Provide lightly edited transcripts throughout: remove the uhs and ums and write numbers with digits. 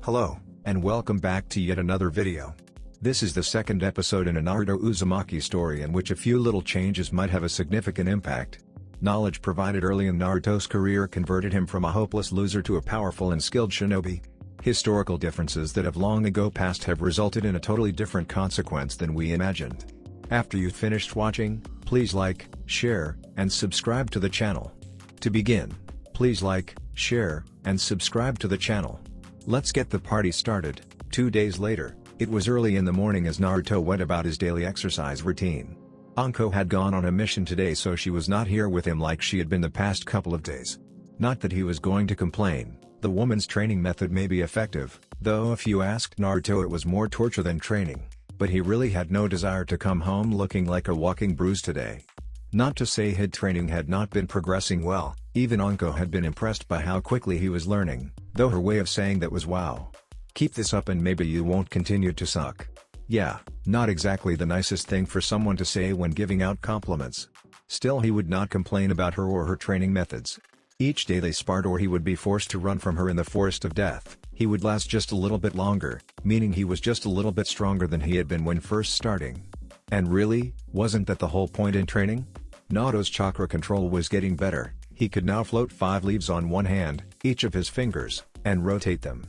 Hello, and welcome back to yet another video. This is the second episode in a Naruto Uzumaki story in which a few little changes might have a significant impact. Knowledge provided early in Naruto's career converted him from a hopeless loser to a powerful and skilled shinobi. Historical differences that have long ago passed have resulted in a totally different consequence than we imagined. After you've finished watching, please like, share, and subscribe to the channel. To begin, please like, share, and subscribe to the channel. Let's get the party started. 2 days later, it was early in the morning as Naruto went about his daily exercise routine. Anko had gone on a mission today, so she was not here with him like she had been the past couple of days. Not that he was going to complain, the woman's training method may be effective, though if you asked Naruto it was more torture than training, but he really had no desire to come home looking like a walking bruise today. Not to say his training had not been progressing well, even Anko had been impressed by how quickly he was learning, though her way of saying that was wow. Keep this up and maybe you won't continue to suck. Yeah, not exactly the nicest thing for someone to say when giving out compliments. Still, he would not complain about her or her training methods. Each day they sparred or he would be forced to run from her in the forest of death, he would last just a little bit longer, meaning he was just a little bit stronger than he had been when first starting. And really, wasn't that the whole point in training? Naruto's chakra control was getting better. He could now float 5 leaves on one hand, each of his fingers, and rotate them.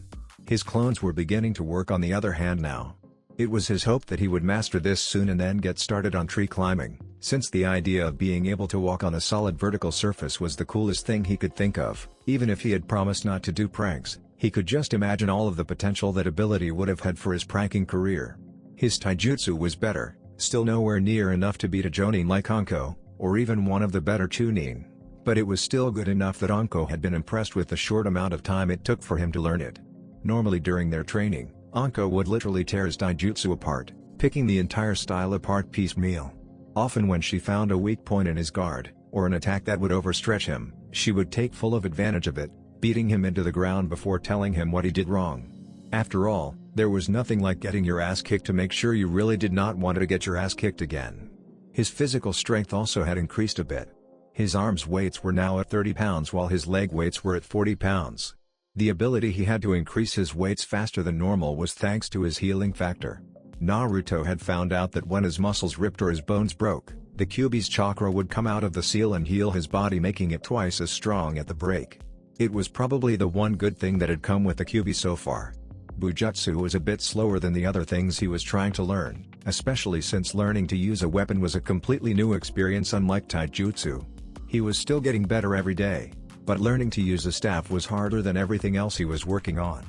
His clones were beginning to work on the other hand now. It was his hope that he would master this soon and then get started on tree climbing, since the idea of being able to walk on a solid vertical surface was the coolest thing he could think of. Even if he had promised not to do pranks, he could just imagine all of the potential that ability would have had for his pranking career. His taijutsu was better, still nowhere near enough to beat a jonin like Anko, or even one of the better chunin. But it was still good enough that Anko had been impressed with the short amount of time it took for him to learn it. Normally during their training, Anko would literally tear his taijutsu apart, picking the entire style apart piecemeal. Often when she found a weak point in his guard, or an attack that would overstretch him, she would take full advantage of it, beating him into the ground before telling him what he did wrong. After all, there was nothing like getting your ass kicked to make sure you really did not want to get your ass kicked again. His physical strength also had increased a bit. His arms weights were now at 30 pounds while his leg weights were at 40 pounds. The ability he had to increase his weights faster than normal was thanks to his healing factor. Naruto had found out that when his muscles ripped or his bones broke, the Kyuubi's chakra would come out of the seal and heal his body, making it twice as strong at the break. It was probably the one good thing that had come with the Kyuubi so far. Bujutsu was a bit slower than the other things he was trying to learn, especially since learning to use a weapon was a completely new experience unlike taijutsu. He was still getting better every day, but learning to use a staff was harder than everything else he was working on.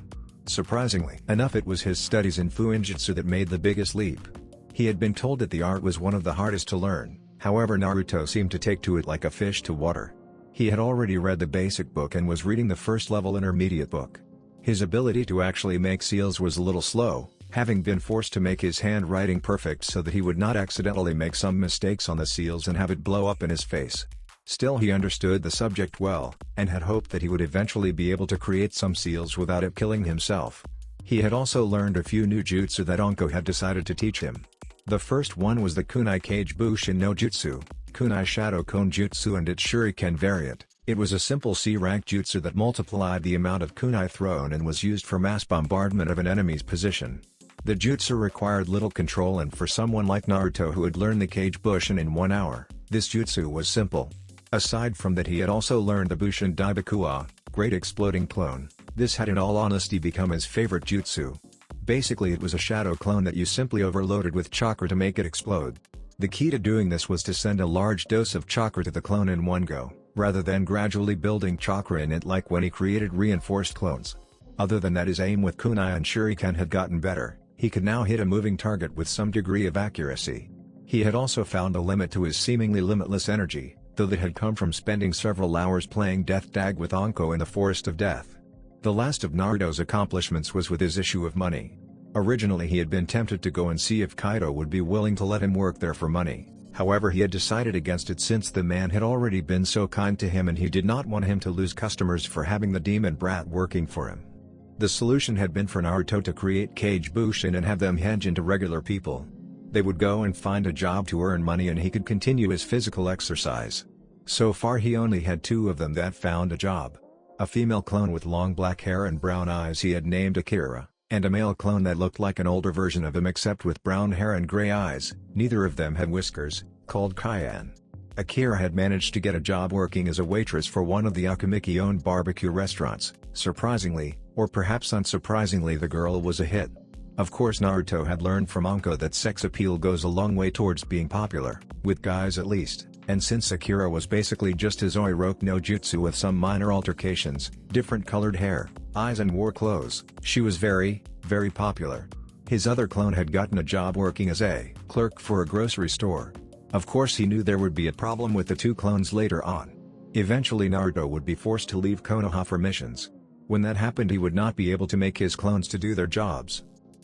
Surprisingly enough, it was his studies in fuinjutsu that made the biggest leap. He had been told that the art was one of the hardest to learn, however Naruto seemed to take to it like a fish to water. He had already read the basic book and was reading the first level intermediate book. His ability to actually make seals was a little slow, having been forced to make his handwriting perfect so that he would not accidentally make some mistakes on the seals and have it blow up in his face. Still, he understood the subject well, and had hoped that he would eventually be able to create some seals without it killing himself. He had also learned a few new jutsu that Anko had decided to teach him. The first one was the Kunai Kage Bushin no Jutsu, Kunai Shadow Cone Jutsu, and its Shuriken variant. It was a simple C-rank jutsu that multiplied the amount of kunai thrown and was used for mass bombardment of an enemy's position. The jutsu required little control, and for someone like Naruto who had learned the Kage Bushin in 1 hour, this jutsu was simple. Aside from that, he had also learned the Bushin Daibakuwa, Great Exploding Clone. This had in all honesty become his favorite jutsu. Basically it was a shadow clone that you simply overloaded with chakra to make it explode. The key to doing this was to send a large dose of chakra to the clone in one go, rather than gradually building chakra in it like when he created reinforced clones. Other than that, his aim with kunai and shuriken had gotten better. He could now hit a moving target with some degree of accuracy. He had also found a limit to his seemingly limitless energy, though that had come from spending several hours playing death tag with Anko in the Forest of Death. The last of Naruto's accomplishments was with his issue of money. Originally he had been tempted to go and see if Kaido would be willing to let him work there for money. However, he had decided against it since the man had already been so kind to him and he did not want him to lose customers for having the demon brat working for him. The solution had been for Naruto to create Kage Bushin and have them henge into regular people. They would go and find a job to earn money and he could continue his physical exercise. So far he only had 2 of them that found a job. a female clone with long black hair and brown eyes he had named Akira, and a male clone that looked like an older version of him except with brown hair and gray eyes. Neither of them had whiskers, called Cayenne. Akira had managed to get a job working as a waitress for one of the Uzumaki-owned barbecue restaurants. Surprisingly, or perhaps unsurprisingly, the girl was a hit. Of course, Naruto had learned from Anko that sex appeal goes a long way towards being popular, with guys at least, and since Akira was basically just his Oiroku no Jutsu with some minor altercations, different colored hair, eyes and wore clothes, she was very, very popular. His other clone had gotten a job working as a clerk for a grocery store. Of course, he knew there would be a problem with the two clones later on. Eventually Naruto would be forced to leave Konoha for missions. When that happened, he would not be able to make his clones to do their jobs.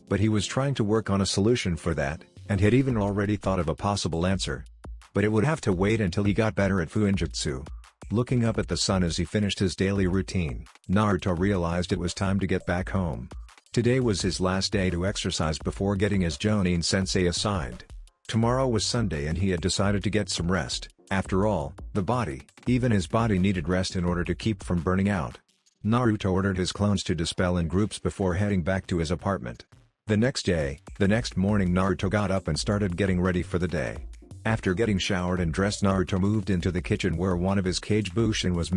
But he was trying to work on a solution for that, and had even already thought of a possible answer. But it would have to wait until he got better at Fuinjutsu. Looking up at the sun as he finished his daily routine, Naruto realized it was time to get back home. Today was his last day to exercise before getting his Jonin sensei assigned. Tomorrow was Sunday and he had decided to get some rest. After all, the body, even his body, needed rest in order to keep from burning out. Naruto ordered his clones to dispel in groups before heading back to his apartment. The next morning Naruto got up and started getting ready for the day. After getting showered and dressed, Naruto moved into the kitchen where one of his Kage Bushin was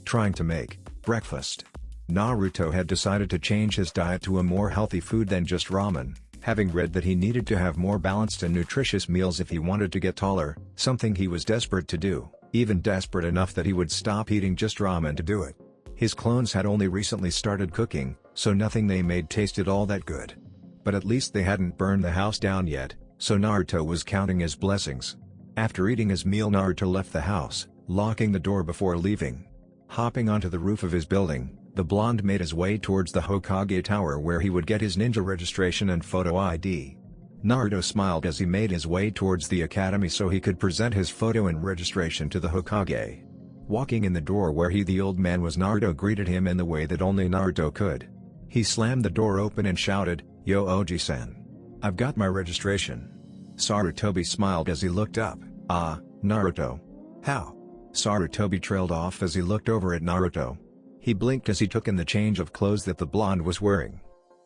trying to make breakfast. Naruto had decided to change his diet to a more healthy food than just ramen, having read that he needed to have more balanced and nutritious meals if he wanted to get taller, something he was desperate to do, even desperate enough that he would stop eating just ramen to do it. His clones had only recently started cooking, so nothing they made tasted all that good. But at least they hadn't burned the house down yet, so Naruto was counting his blessings. After eating his meal, Naruto left the house, locking the door before leaving. Hopping onto the roof of his building, the blonde made his way towards the Hokage tower where he would get his ninja registration and photo ID. Naruto smiled as he made his way towards the academy so he could present his photo and registration to the Hokage. Walking in the door where the old man was, Naruto greeted him in the way that only Naruto could. He slammed the door open and shouted, "Yo Oji-san. I've got my registration." Sarutobi smiled as he looked up. "Ah, Naruto. How?" Sarutobi trailed off as he looked over at Naruto. He blinked as he took in the change of clothes that the blonde was wearing.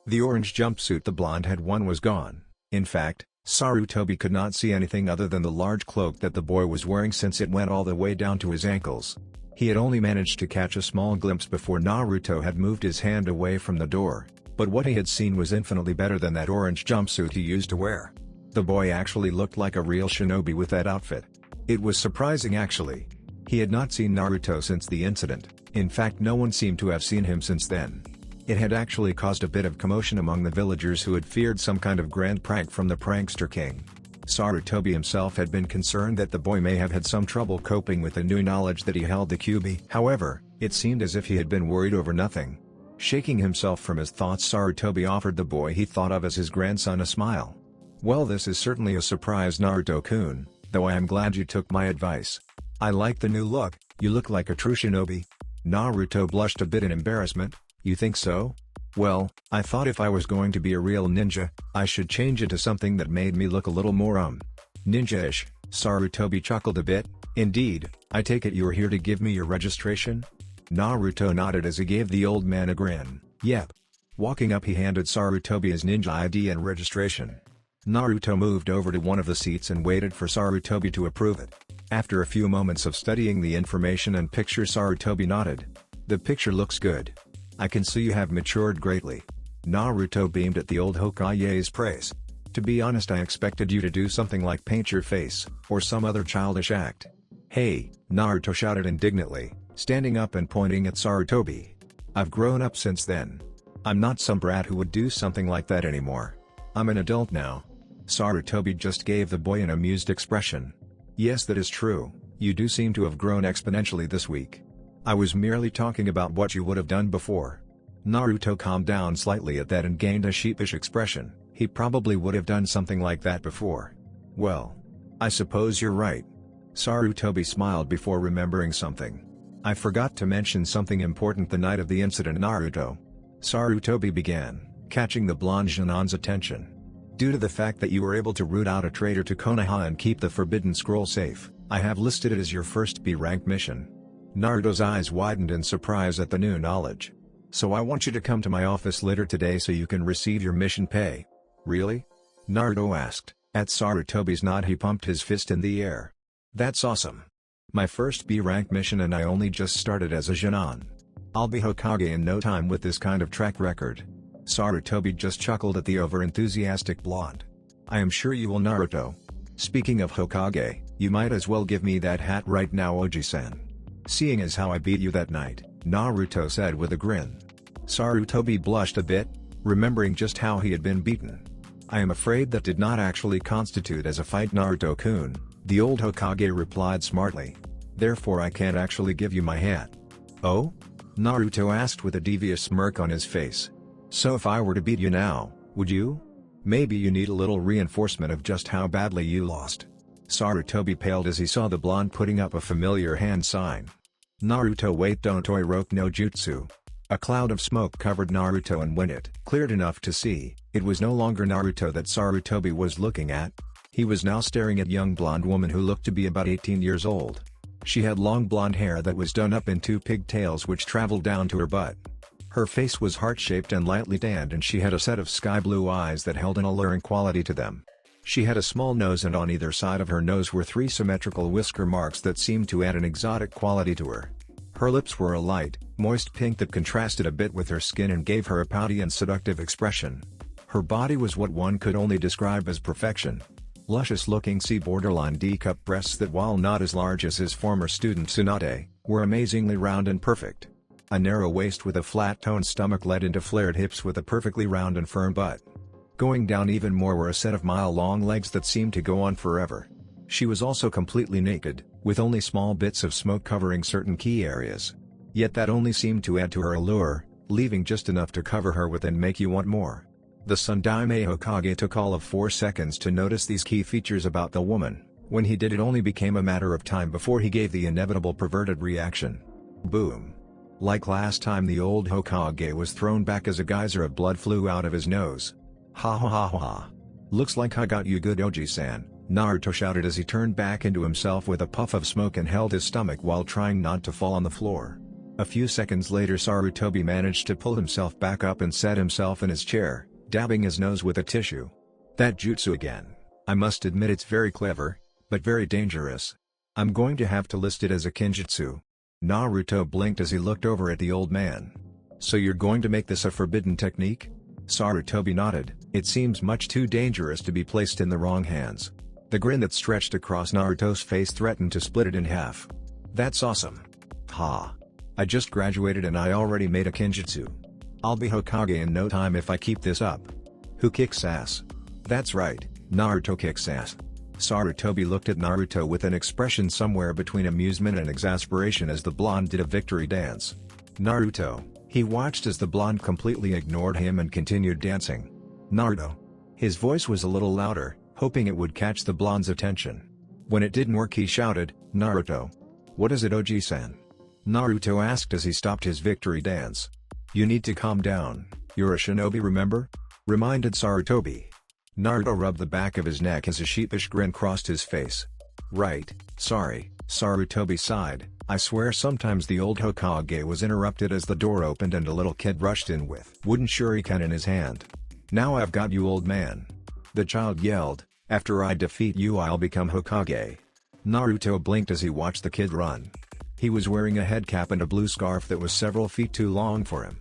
The orange jumpsuit the blonde had worn was gone. In fact, Sarutobi could not see anything other than the large cloak that the boy was wearing since it went all the way down to his ankles. He had only managed to catch a small glimpse before Naruto had moved his hand away from the door, but what he had seen was infinitely better than that orange jumpsuit he used to wear. The boy actually looked like a real shinobi with that outfit. It was surprising actually. He had not seen Naruto since the incident. In fact, no one seemed to have seen him since then. It had actually caused a bit of commotion among the villagers who had feared some kind of grand prank from the prankster king. Sarutobi himself had been concerned that the boy may have had some trouble coping with the new knowledge that he held the Kyuubi. However, it seemed as if he had been worried over nothing. Shaking himself from his thoughts, Sarutobi offered the boy he thought of as his grandson a smile. "Well, this is certainly a surprise, Naruto-kun, though I am glad you took my advice. I like the new look. You look like a true shinobi." Naruto blushed a bit in embarrassment. "You think so? Well, I thought if I was going to be a real ninja, I should change it to something that made me look a little more ninja-ish." Sarutobi chuckled a bit. "Indeed, I take it you're here to give me your registration?" Naruto nodded as he gave the old man a grin. "Yep." Walking up, he handed Sarutobi his ninja ID and registration. Naruto moved over to one of the seats and waited for Sarutobi to approve it. After a few moments of studying the information and picture, Sarutobi nodded. "The picture looks good. I can see you have matured greatly." Naruto beamed at the old Hokage's praise. "To be honest, I expected you to do something like paint your face, or some other childish act." "Hey!" Naruto shouted indignantly, standing up and pointing at Sarutobi. "I've grown up since then. I'm not some brat who would do something like that anymore. I'm an adult now." Sarutobi just gave the boy an amused expression. "Yes, that is true, you do seem to have grown exponentially this week. I was merely talking about what you would have done before." Naruto calmed down slightly at that and gained a sheepish expression. He probably would have done something like that before. "Well, I suppose you're right." Sarutobi smiled before remembering something. "I forgot to mention something important the night of the incident, Naruto." Sarutobi began, catching the blonde Genon's attention. "Due to the fact that you were able to root out a traitor to Konoha and keep the Forbidden Scroll safe, I have listed it as your first B-rank mission." Naruto's eyes widened in surprise at the new knowledge. So I want you to come to my office later today so you can receive your mission pay. Really? Naruto asked. At Sarutobi's nod he pumped his fist in the air. That's awesome. My first B-rank mission and I only just started as a Jonin. I'll be Hokage in no time with this kind of track record. Sarutobi just chuckled at the over-enthusiastic blonde. I am sure you will, Naruto. Speaking of Hokage, you might as well give me that hat right now, Oji-san. Seeing as how I beat you that night, Naruto said with a grin. Sarutobi blushed a bit, remembering just how he had been beaten. I am afraid that did not actually constitute as a fight, Naruto-kun, the old Hokage replied smartly. Therefore I can't actually give you my hat. Oh? Naruto asked with a devious smirk on his face. So if I were to beat you now, would you? Maybe you need a little reinforcement of just how badly you lost. Sarutobi paled as he saw the blonde putting up a familiar hand sign. Naruto, wait, don't Toiroku no Jutsu. A cloud of smoke covered Naruto, and when it cleared enough to see, it was no longer Naruto that Sarutobi was looking at. He was now staring at a young blonde woman who looked to be about 18 years old. She had long blonde hair that was done up in two pigtails which traveled down to her butt. Her face was heart-shaped and lightly tanned, and she had a set of sky-blue eyes that held an alluring quality to them. She had a small nose, and on either side of her nose were three symmetrical whisker marks that seemed to add an exotic quality to her. Her lips were a light, moist pink that contrasted a bit with her skin and gave her a pouty and seductive expression. Her body was what one could only describe as perfection. Luscious-looking C-borderline D-cup breasts that, while not as large as his former student Tsunade, were amazingly round and perfect. A narrow waist with a flat-toned stomach led into flared hips with a perfectly round and firm butt. Going down even more were a set of mile-long legs that seemed to go on forever. She was also completely naked, with only small bits of smoke covering certain key areas. Yet that only seemed to add to her allure, leaving just enough to cover her with and make you want more. The Sundaime Hokage took all of 4 seconds to notice these key features about the woman. When he did, it only became a matter of time before he gave the inevitable perverted reaction. Boom. Like last time, the old Hokage was thrown back as a geyser of blood flew out of his nose. Ha ha ha ha. Looks like I got you good, Oji-san, Naruto shouted as he turned back into himself with a puff of smoke and held his stomach while trying not to fall on the floor. A few seconds later, Sarutobi managed to pull himself back up and sat himself in his chair, dabbing his nose with a tissue. That jutsu again. I must admit it's very clever, but very dangerous. I'm going to have to list it as a kinjutsu. Naruto blinked as he looked over at the old man. So you're going to make this a forbidden technique? Sarutobi nodded. It seems much too dangerous to be placed in the wrong hands. The grin that stretched across Naruto's face threatened to split it in half. That's awesome. Ha. I just graduated and I already made a kinjutsu. I'll be Hokage in no time if I keep this up. Who kicks ass? That's right, Naruto kicks ass. Sarutobi looked at Naruto with an expression somewhere between amusement and exasperation as the blonde did a victory dance. Naruto, he watched as the blonde completely ignored him and continued dancing. Naruto. His voice was a little louder, hoping it would catch the blonde's attention. When it didn't work, he shouted, Naruto. What is it, Oji-san? Naruto asked as he stopped his victory dance. You need to calm down, you're a shinobi, remember? Reminded Sarutobi. Naruto rubbed the back of his neck as a sheepish grin crossed his face. Right, sorry, Sarutobi sighed. I swear sometimes the old Hokage was interrupted as the door opened and a little kid rushed in with wooden shuriken in his hand. Now I've got you, old man. The child yelled, after I defeat you I'll become Hokage. Naruto blinked as he watched the kid run. He was wearing a head cap and a blue scarf that was several feet too long for him.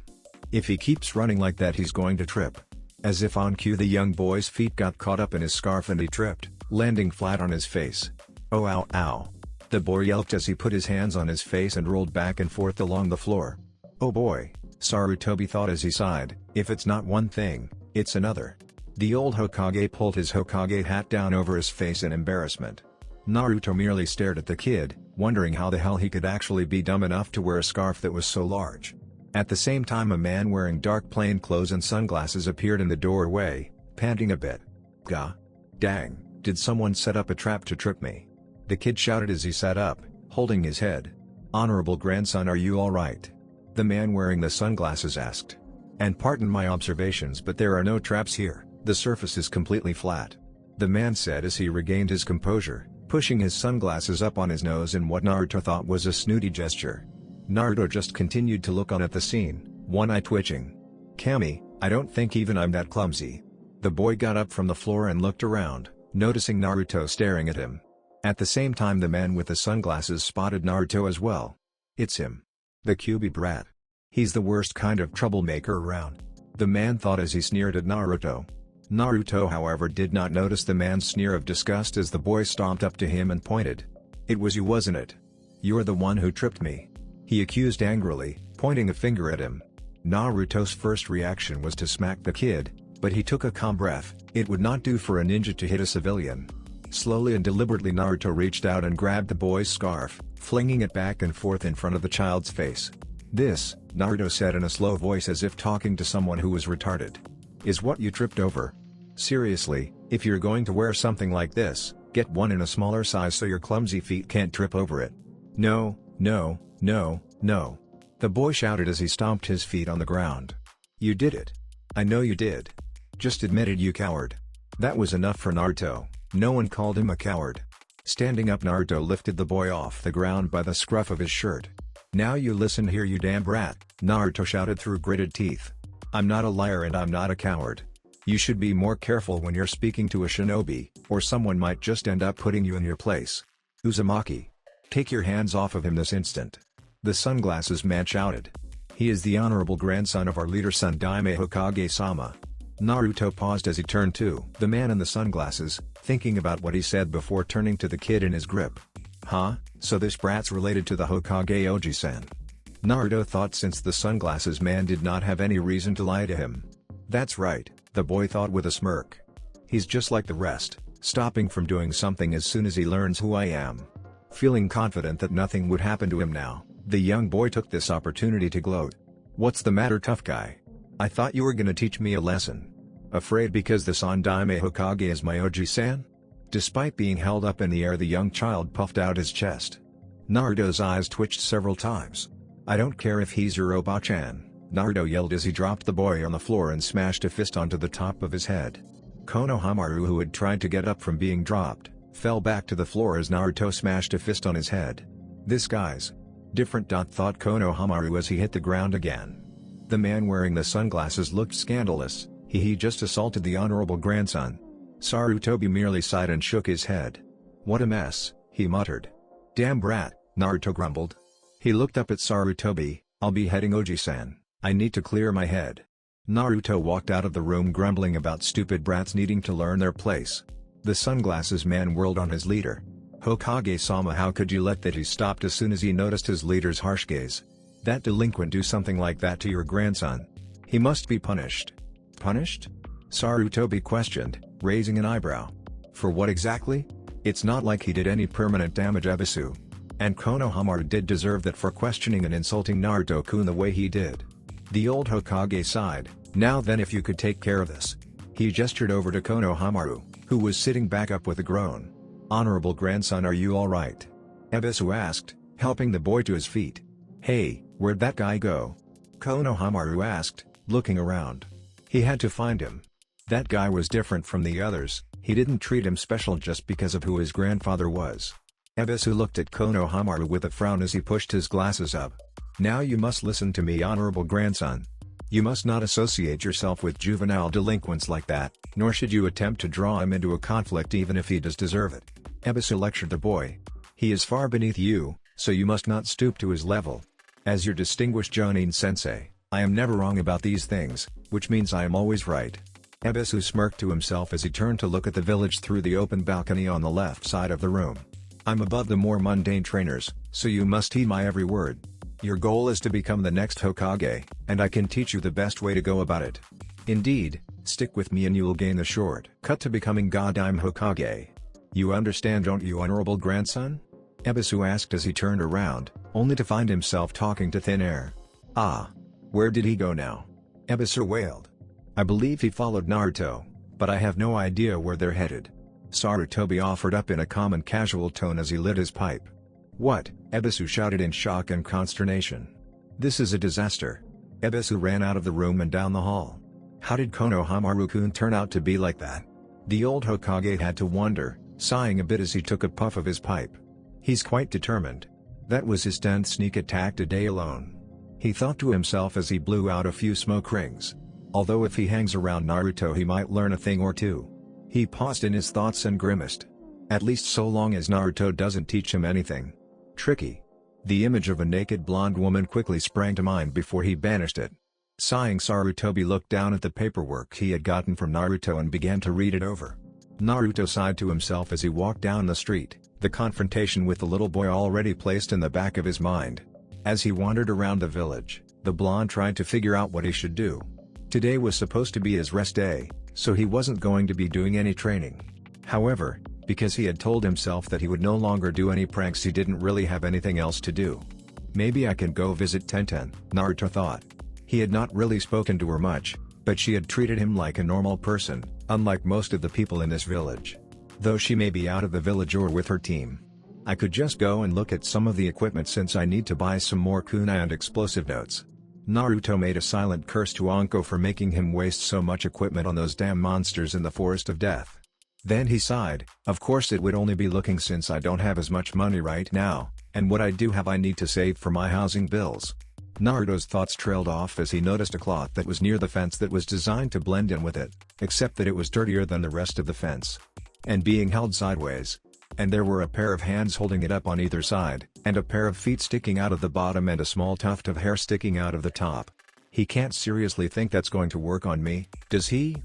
If he keeps running like that he's going to trip. As if on cue, the young boy's feet got caught up in his scarf and he tripped, landing flat on his face. Oh ow ow. The boy yelped as he put his hands on his face and rolled back and forth along the floor. Oh boy, Sarutobi thought as he sighed, if it's not one thing, it's another. The old Hokage pulled his Hokage hat down over his face in embarrassment. Naruto merely stared at the kid, wondering how the hell he could actually be dumb enough to wear a scarf that was so large. At the same time, a man wearing dark plain clothes and sunglasses appeared in the doorway, panting a bit. Gah. Dang, did someone set up a trap to trip me? The kid shouted as he sat up, holding his head. Honorable grandson, are you alright? The man wearing the sunglasses asked. And pardon my observations, but there are no traps here, the surface is completely flat. The man said as he regained his composure. pushing his sunglasses up on his nose in what Naruto thought was a snooty gesture. Naruto just continued to look on at the scene, one eye twitching. "Kami, I don't think even I'm that clumsy." The boy got up from the floor and looked around, noticing Naruto staring at him. At the same time the man with the sunglasses spotted Naruto as well. "It's him. The QB brat. He's the worst kind of troublemaker around," the man thought as he sneered at Naruto. Naruto however did not notice the man's sneer of disgust as the boy stomped up to him and pointed. "It was you, wasn't it? You're the one who tripped me," he accused angrily, pointing a finger at him. Naruto's first reaction was to smack the kid, but he took a calm breath. It would not do for a ninja to hit a civilian. Slowly and deliberately Naruto reached out and grabbed the boy's scarf, flinging it back and forth in front of the child's face. "This," Naruto said in a slow voice as if talking to someone who was retarded, "is what you tripped over. Seriously, if you're going to wear something like this, get one in a smaller size so your clumsy feet can't trip over it." "No, no, no, no," the boy shouted as he stomped his feet on the ground. "You did it. I know you did. Just admit it, you coward." That was enough for Naruto. No one called him a coward. Standing up Naruto lifted the boy off the ground by the scruff of his shirt. "Now you listen here, you damn brat," Naruto shouted through gritted teeth. "I'm not a liar and I'm not a coward. You should be more careful when you're speaking to a shinobi, or someone might just end up putting you in your place. Uzumaki, take your hands off of him this instant," the sunglasses man shouted. "He is the honorable grandson of our leader Son Daime Hokage-sama." Naruto paused as he turned to the man in the sunglasses, thinking about what he said before turning to the kid in his grip. "Huh, so this brat's related to the Hokage Oji-san?" Naruto thought since the sunglasses man did not have any reason to lie to him. "That's right," the boy thought with a smirk. "He's just like the rest, stopping from doing something as soon as he learns who I am." Feeling confident that nothing would happen to him now, the young boy took this opportunity to gloat. "What's the matter, tough guy? I thought you were gonna teach me a lesson. Afraid because the Son Daime Hokage is my Oji-san?" Despite being held up in the air, the young child puffed out his chest. Naruto's eyes twitched several times. "I don't care if he's your Oba-chan," Naruto yelled as he dropped the boy on the floor and smashed a fist onto the top of his head. Konohamaru, who had tried to get up from being dropped, fell back to the floor as Naruto smashed a fist on his head. "This guy's different," thought Konohamaru as he hit the ground again. The man wearing the sunglasses looked scandalous. He just assaulted the honorable grandson. Sarutobi merely sighed and shook his head. "What a mess," he muttered. "Damn brat," Naruto grumbled. He looked up at Sarutobi. "I'll be heading Oji-san. I need to clear my head." Naruto walked out of the room grumbling about stupid brats needing to learn their place. The sunglasses man whirled on his leader. "Hokage-sama, how could you let that?" He stopped as soon as he noticed his leader's harsh gaze. "That delinquent do something like that to your grandson. He must be punished." "Punished?" Sarutobi questioned, raising an eyebrow. "For what exactly? It's not like he did any permanent damage, Ebisu. And Konohamaru did deserve that for questioning and insulting Naruto-kun the way he did." The old Hokage sighed. "Now then, if you could take care of this." He gestured over to Konohamaru, who was sitting back up with a groan. "Honorable grandson, are you alright?" Ebisu asked, helping the boy to his feet. "Hey, where'd that guy go?" Konohamaru asked, looking around. He had to find him. That guy was different from the others. He didn't treat him special just because of who his grandfather was. Ebisu looked at Konohamaru with a frown as he pushed his glasses up. "Now you must listen to me, honorable grandson. You must not associate yourself with juvenile delinquents like that, nor should you attempt to draw him into a conflict even if he does deserve it." Ebisu lectured the boy. "He is far beneath you, so you must not stoop to his level. As your distinguished Jonin-sensei, I am never wrong about these things, which means I am always right." Ebisu smirked to himself as he turned to look at the village through the open balcony on the left side of the room. "I'm above the more mundane trainers, so you must heed my every word. Your goal is to become the next Hokage, and I can teach you the best way to go about it. Indeed, stick with me and you will gain the short cut to becoming Godime Hokage. You understand, don't you, honorable grandson?" Ebisu asked as he turned around, only to find himself talking to thin air. "Ah. Where did he go now?" Ebisu wailed. "I believe he followed Naruto, but I have no idea where they're headed." Sarutobi offered up in a calm and casual tone as he lit his pipe. "What?" Ebisu shouted in shock and consternation. "This is a disaster." Ebisu ran out of the room and down the hall. How did Konohamaru-kun turn out to be like that? The old Hokage had to wonder, sighing a bit as he took a puff of his pipe. He's quite determined. That was his 10th sneak attack today alone. He thought to himself as he blew out a few smoke rings. Although if he hangs around Naruto he might learn a thing or two. He paused in his thoughts and grimaced. At least so long as Naruto doesn't teach him anything. Tricky. The image of a naked blonde woman quickly sprang to mind before he banished it. Sighing, Sarutobi looked down at the paperwork he had gotten from Naruto and began to read it over. Naruto sighed to himself as he walked down the street, the confrontation with the little boy already placed in the back of his mind. As he wandered around the village, the blonde tried to figure out what he should do. Today was supposed to be his rest day, so he wasn't going to be doing any training. However, because he had told himself that he would no longer do any pranks, he didn't really have anything else to do. Maybe I can go visit Tenten, Naruto thought. He had not really spoken to her much, but she had treated him like a normal person, unlike most of the people in this village. Though she may be out of the village or with her team. I could just go and look at some of the equipment since I need to buy some more kunai and explosive notes. Naruto made a silent curse to Anko for making him waste so much equipment on those damn monsters in the Forest of Death. Then he sighed, of course it would only be looking since I don't have as much money right now, and what I do have I need to save for my housing bills. Naruto's thoughts trailed off as he noticed a cloth that was near the fence that was designed to blend in with it, except that it was dirtier than the rest of the fence. And being held sideways. And there were a pair of hands holding it up on either side, and a pair of feet sticking out of the bottom and a small tuft of hair sticking out of the top. He can't seriously think that's going to work on me, does he?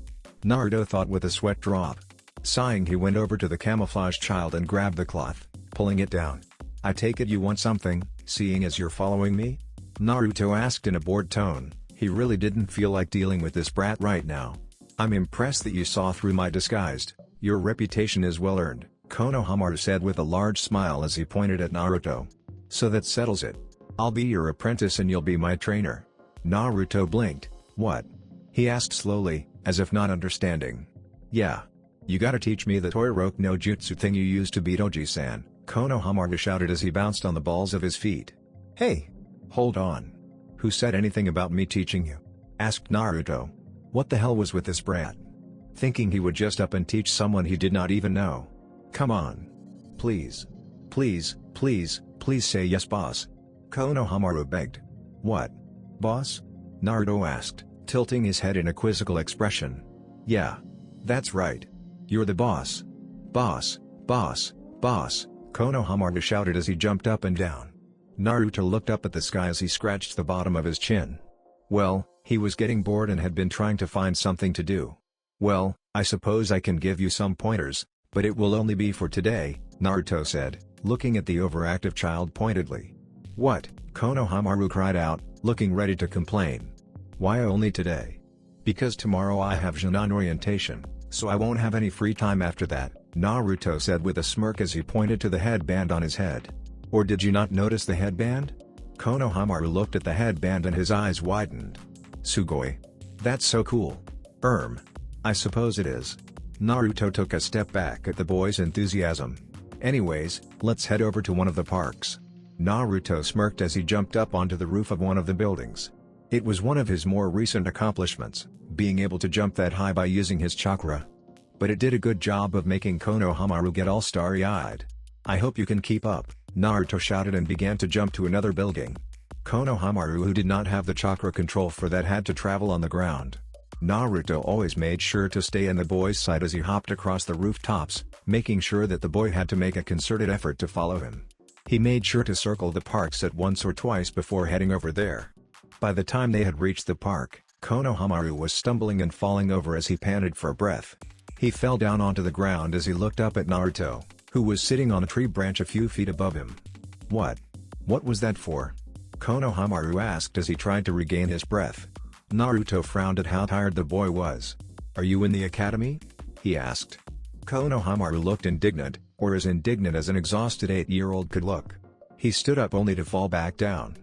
Naruto thought with a sweat drop. Sighing, he went over to the camouflage child and grabbed the cloth, pulling it down. I take it you want something, seeing as you're following me? Naruto asked in a bored tone. He really didn't feel like dealing with this brat right now. I'm impressed that you saw through my disguise. Your reputation is well earned, Konohamaru said with a large smile as he pointed at Naruto. So that settles it. I'll be your apprentice and you'll be my trainer. Naruto blinked. What? He asked slowly, as if not understanding. Yeah. You gotta teach me the Toiroku no Jutsu thing you used to beat Oji-san, Konohamaru shouted as he bounced on the balls of his feet. Hey! Hold on. Who said anything about me teaching you? Asked Naruto. What the hell was with this brat? Thinking he would just up and teach someone he did not even know. Come on. Please. Please, please, please say yes, boss. Konohamaru begged. What? Boss? Naruto asked, tilting his head in a quizzical expression. Yeah. That's right. You're the boss. Boss, boss, boss, Konohamaru shouted as he jumped up and down. Naruto looked up at the sky as he scratched the bottom of his chin. Well, he was getting bored and had been trying to find something to do. Well, I suppose I can give you some pointers, but it will only be for today, Naruto said, looking at the overactive child pointedly. What? Konohamaru cried out, looking ready to complain. Why only today? Because tomorrow I have Junon orientation, so I won't have any free time after that, Naruto said with a smirk as he pointed to the headband on his head. Or did you not notice the headband? Konohamaru looked at the headband and his eyes widened. Sugoi. That's so cool. I suppose it is. Naruto took a step back at the boy's enthusiasm. Anyways, let's head over to one of the parks. Naruto smirked as he jumped up onto the roof of one of the buildings. It was one of his more recent accomplishments, being able to jump that high by using his chakra. But it did a good job of making Konohamaru get all starry-eyed. I hope you can keep up, Naruto shouted and began to jump to another building. Konohamaru, who did not have the chakra control for that, had to travel on the ground. Naruto always made sure to stay in the boy's sight as he hopped across the rooftops, making sure that the boy had to make a concerted effort to follow him. He made sure to circle the parks at once or twice before heading over there. By the time they had reached the park, Konohamaru was stumbling and falling over as he panted for breath. He fell down onto the ground as he looked up at Naruto, who was sitting on a tree branch a few feet above him. What? What was that for? Konohamaru asked as he tried to regain his breath. Naruto frowned at how tired the boy was. Are you in the academy? He asked. Konohamaru looked indignant, or as indignant as an exhausted 8-year-old could look. He stood up only to fall back down.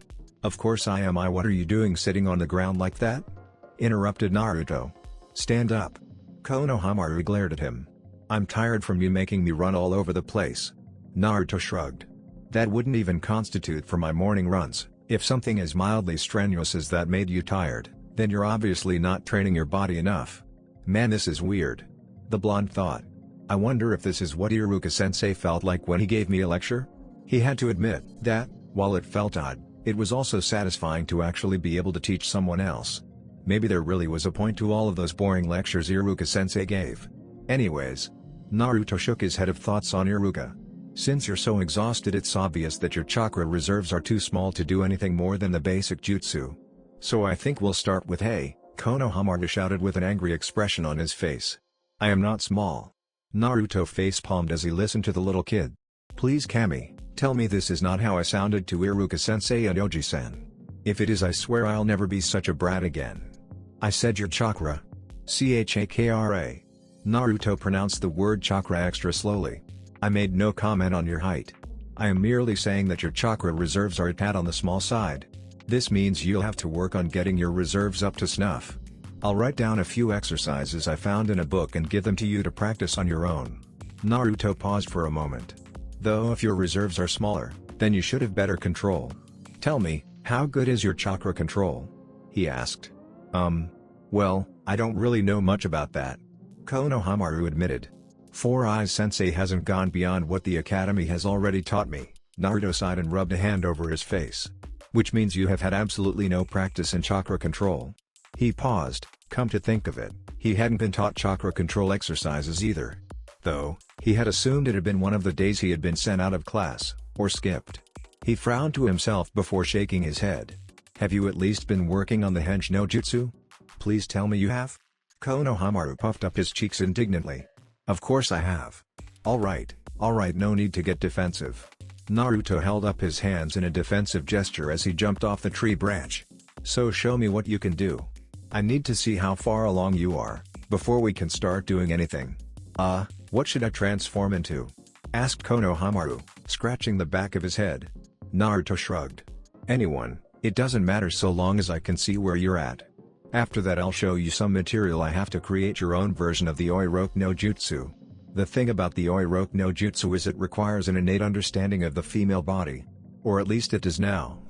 Of course I am. What are you doing sitting on the ground like that? Interrupted Naruto. Stand up. Konohamaru glared at him. I'm tired from you making me run all over the place. Naruto shrugged. That wouldn't even constitute for my morning runs. If something as mildly strenuous as that made you tired, then you're obviously not training your body enough. Man, this is weird. The blonde thought. I wonder if this is what Iruka-sensei felt like when he gave me a lecture? He had to admit that, while it felt odd, it was also satisfying to actually be able to teach someone else. Maybe there really was a point to all of those boring lectures Iruka-sensei gave. Anyways, Naruto shook his head of thoughts on Iruka. Since you're so exhausted, it's obvious that your chakra reserves are too small to do anything more than the basic jutsu. So I think we'll start with Hey, Konohamaru shouted with an angry expression on his face. I am not small. Naruto face-palmed as he listened to the little kid. Please Kami, tell me this is not how I sounded to Iruka-sensei and Oji-san. If it is, I swear I'll never be such a brat again. I said your chakra. Chakra. Naruto pronounced the word chakra extra slowly. I made no comment on your height. I am merely saying that your chakra reserves are a tad on the small side. This means you'll have to work on getting your reserves up to snuff. I'll write down a few exercises I found in a book and give them to you to practice on your own. Naruto paused for a moment. Though if your reserves are smaller, then you should have better control. Tell me, how good is your chakra control? He asked. Well, I don't really know much about that. Konohamaru admitted. Four Eyes Sensei hasn't gone beyond what the academy has already taught me. Naruto sighed and rubbed a hand over his face. Which means you have had absolutely no practice in chakra control. He paused. Come to think of it, he hadn't been taught chakra control exercises either. Though, he had assumed it had been one of the days he had been sent out of class, or skipped. He frowned to himself before shaking his head. Have you at least been working on the Henge no Jutsu? Please tell me you have? Konohamaru puffed up his cheeks indignantly. Of course I have. Alright, no need to get defensive. Naruto held up his hands in a defensive gesture as he jumped off the tree branch. So show me what you can do. I need to see how far along you are, before we can start doing anything. What should I transform into? Asked Konohamaru, scratching the back of his head. Naruto shrugged. Anyone, it doesn't matter so long as I can see where you're at. After that I'll show you some material I have to create your own version of the Oiroku no Jutsu. The thing about the Oiroku no Jutsu is it requires an innate understanding of the female body. Or at least it does now.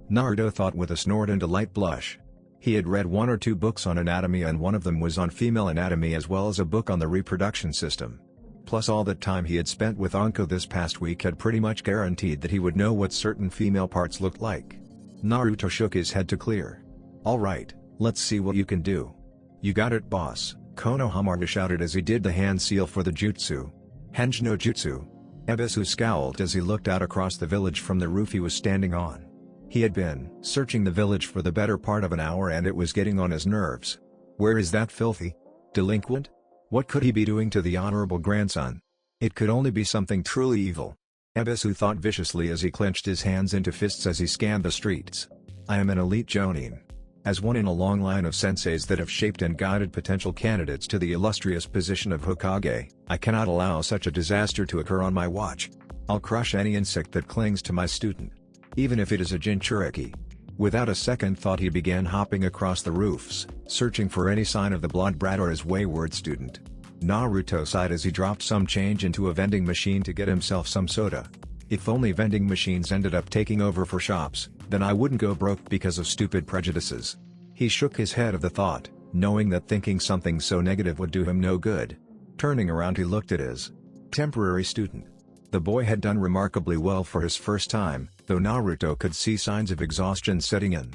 Naruto thought with a snort and a light blush. He had read 1 or 2 books on anatomy, and one of them was on female anatomy as well as a book on the reproduction system. Plus all that time he had spent with Anko this past week had pretty much guaranteed that he would know what certain female parts looked like. Naruto shook his head to clear. Alright, let's see what you can do. You got it boss, Konohamaru shouted as he did the hand seal for the jutsu. Henge no Jutsu. Ebisu scowled as he looked out across the village from the roof he was standing on. He had been searching the village for the better part of an hour and it was getting on his nerves. Where is that filthy delinquent? What could he be doing to the honorable grandson? It could only be something truly evil. Ebisu thought viciously as he clenched his hands into fists as he scanned the streets. I am an elite jonin. As one in a long line of senseis that have shaped and guided potential candidates to the illustrious position of Hokage, I cannot allow such a disaster to occur on my watch. I'll crush any insect that clings to my student. Even if it is a Jinchuriki. Without a second thought he began hopping across the roofs, searching for any sign of the blonde brat or his wayward student. Naruto sighed as he dropped some change into a vending machine to get himself some soda. If only vending machines ended up taking over for shops, then I wouldn't go broke because of stupid prejudices. He shook his head of the thought, knowing that thinking something so negative would do him no good. Turning around he looked at his temporary student. The boy had done remarkably well for his first time, though Naruto could see signs of exhaustion setting in.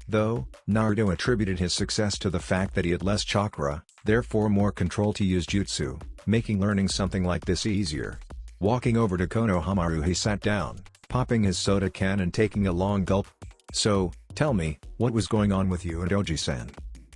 Though, Naruto attributed his success to the fact that he had less chakra, therefore more control to use jutsu, making learning something like this easier. Walking over to Konohamaru he sat down, popping his soda can and taking a long gulp. So, tell me, what was going on with you and Oji-san?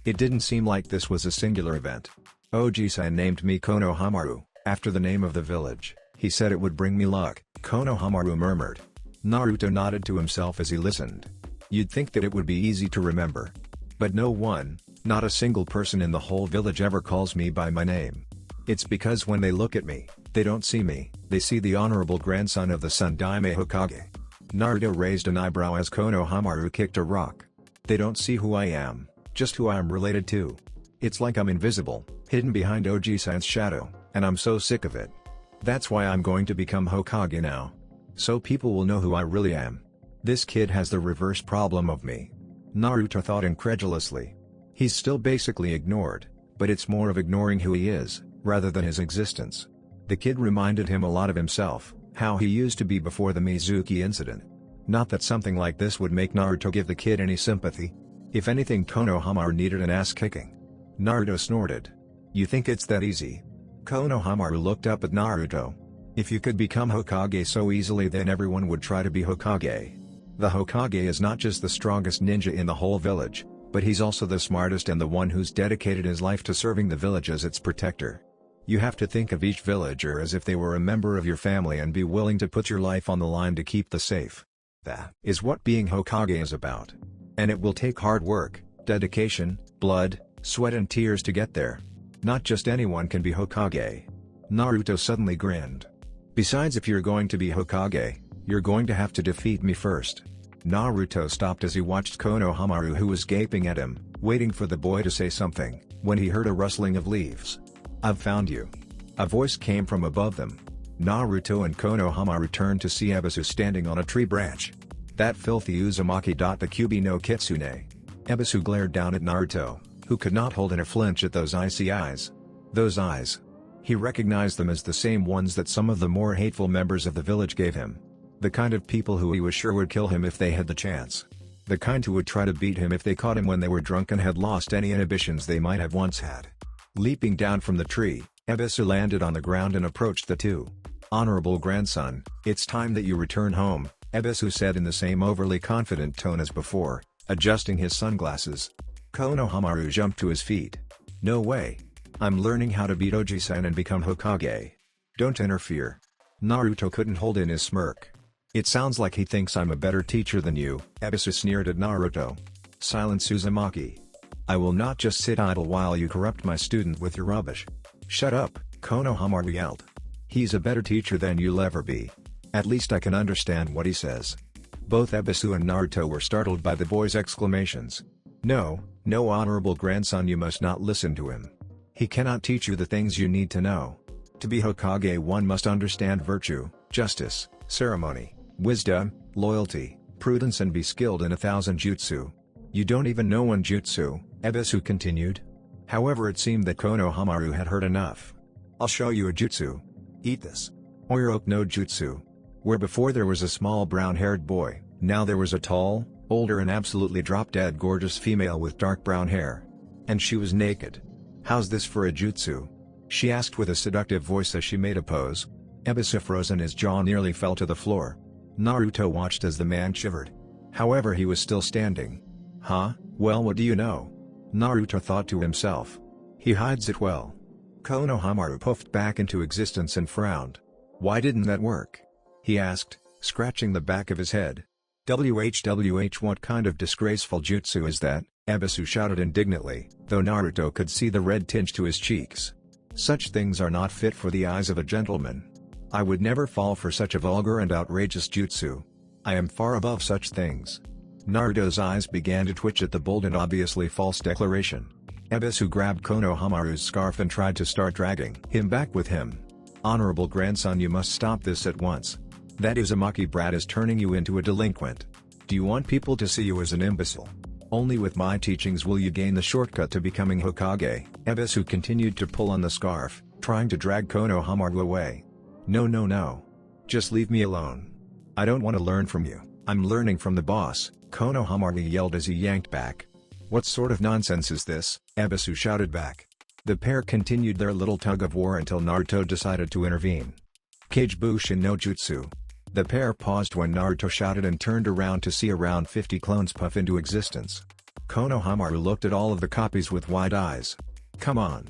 It didn't seem like this was a singular event. Oji-san named me Konohamaru, after the name of the village. He said it would bring me luck, Konohamaru murmured. Naruto nodded to himself as he listened. You'd think that it would be easy to remember. But no one, not a single person in the whole village ever calls me by my name. It's because when they look at me, they don't see me, they see the honorable grandson of the Sun Daime Hokage. Naruto raised an eyebrow as Konohamaru kicked a rock. They don't see who I am, just who I am related to. It's like I'm invisible, hidden behind Oji-san's shadow, and I'm so sick of it. That's why I'm going to become Hokage now. So people will know who I really am. This kid has the reverse problem of me. Naruto thought incredulously. He's still basically ignored, but it's more of ignoring who he is, rather than his existence. The kid reminded him a lot of himself, how he used to be before the Mizuki incident. Not that something like this would make Naruto give the kid any sympathy. If anything, Konohamaru needed an ass-kicking. Naruto snorted. You think it's that easy? Konohamaru looked up at Naruto. If you could become Hokage so easily, then everyone would try to be Hokage. The Hokage is not just the strongest ninja in the whole village, but he's also the smartest and the one who's dedicated his life to serving the village as its protector. You have to think of each villager as if they were a member of your family and be willing to put your life on the line to keep them safe. That is what being Hokage is about. And it will take hard work, dedication, blood, sweat and tears to get there. Not just anyone can be Hokage. Naruto suddenly grinned. Besides, if you're going to be Hokage, you're going to have to defeat me first. Naruto stopped as he watched Konohamaru, who was gaping at him, waiting for the boy to say something, when he heard a rustling of leaves. I've found you. A voice came from above them. Naruto and Konohamaru turned to see Ebisu standing on a tree branch. That filthy Uzumaki. The Kyuubi no Kitsune. Ebisu glared down at Naruto, who could not hold in a flinch at those icy eyes. Those eyes. He recognized them as the same ones that some of the more hateful members of the village gave him. The kind of people who he was sure would kill him if they had the chance. The kind who would try to beat him if they caught him when they were drunk and had lost any inhibitions they might have once had. Leaping down from the tree, Ebisu landed on the ground and approached the two. Honorable grandson, it's time that you return home, Ebisu said in the same overly confident tone as before, adjusting his sunglasses. Konohamaru jumped to his feet. No way. I'm learning how to beat Oji-san and become Hokage. Don't interfere. Naruto couldn't hold in his smirk. It sounds like he thinks I'm a better teacher than you, Ebisu sneered at Naruto. Silence, Uzumaki. I will not just sit idle while you corrupt my student with your rubbish. Shut up, Konohamaru yelled. He's a better teacher than you'll ever be. At least I can understand what he says. Both Ebisu and Naruto were startled by the boy's exclamations. No, honorable grandson, you must not listen to him. He cannot teach you the things you need to know. To be Hokage, one must understand virtue, justice, ceremony, wisdom, loyalty, prudence, and be skilled in 1,000 jutsu. You don't even know one jutsu, Ebisu continued. However, it seemed that Konohamaru had heard enough. I'll show you a jutsu. Eat this. Oiroke no jutsu. Where before there was a small brown-haired boy, now there was a tall, older and absolutely drop-dead gorgeous female with dark brown hair. And she was naked. How's this for a jutsu? She asked with a seductive voice as she made a pose. Ebisu froze and his jaw nearly fell to the floor. Naruto watched as the man shivered. However, he was still standing. Huh? Well, what do you know? Naruto thought to himself. He hides it well. Konohamaru puffed back into existence and frowned. Why didn't that work? He asked, scratching the back of his head. WHWH, what kind of disgraceful jutsu is that? Ebisu shouted indignantly, though Naruto could see the red tinge to his cheeks. Such things are not fit for the eyes of a gentleman. I would never fall for such a vulgar and outrageous jutsu. I am far above such things. Naruto's eyes began to twitch at the bold and obviously false declaration. Ebisu grabbed Konohamaru's scarf and tried to start dragging him back with him. Honorable grandson, you must stop this at once. That Uzumaki brat is turning you into a delinquent. Do you want people to see you as an imbecile? Only with my teachings will you gain the shortcut to becoming Hokage. Ebisu continued to pull on the scarf, trying to drag Konohamaru away. No. Just leave me alone. I don't want to learn from you, I'm learning from the boss, Konohamaru yelled as he yanked back. What sort of nonsense is this? Ebisu shouted back. The pair continued their little tug of war until Naruto decided to intervene. Kage Bushin no Jutsu. The pair paused when Naruto shouted and turned around to see around 50 clones puff into existence. Konohamaru looked at all of the copies with wide eyes. Come on.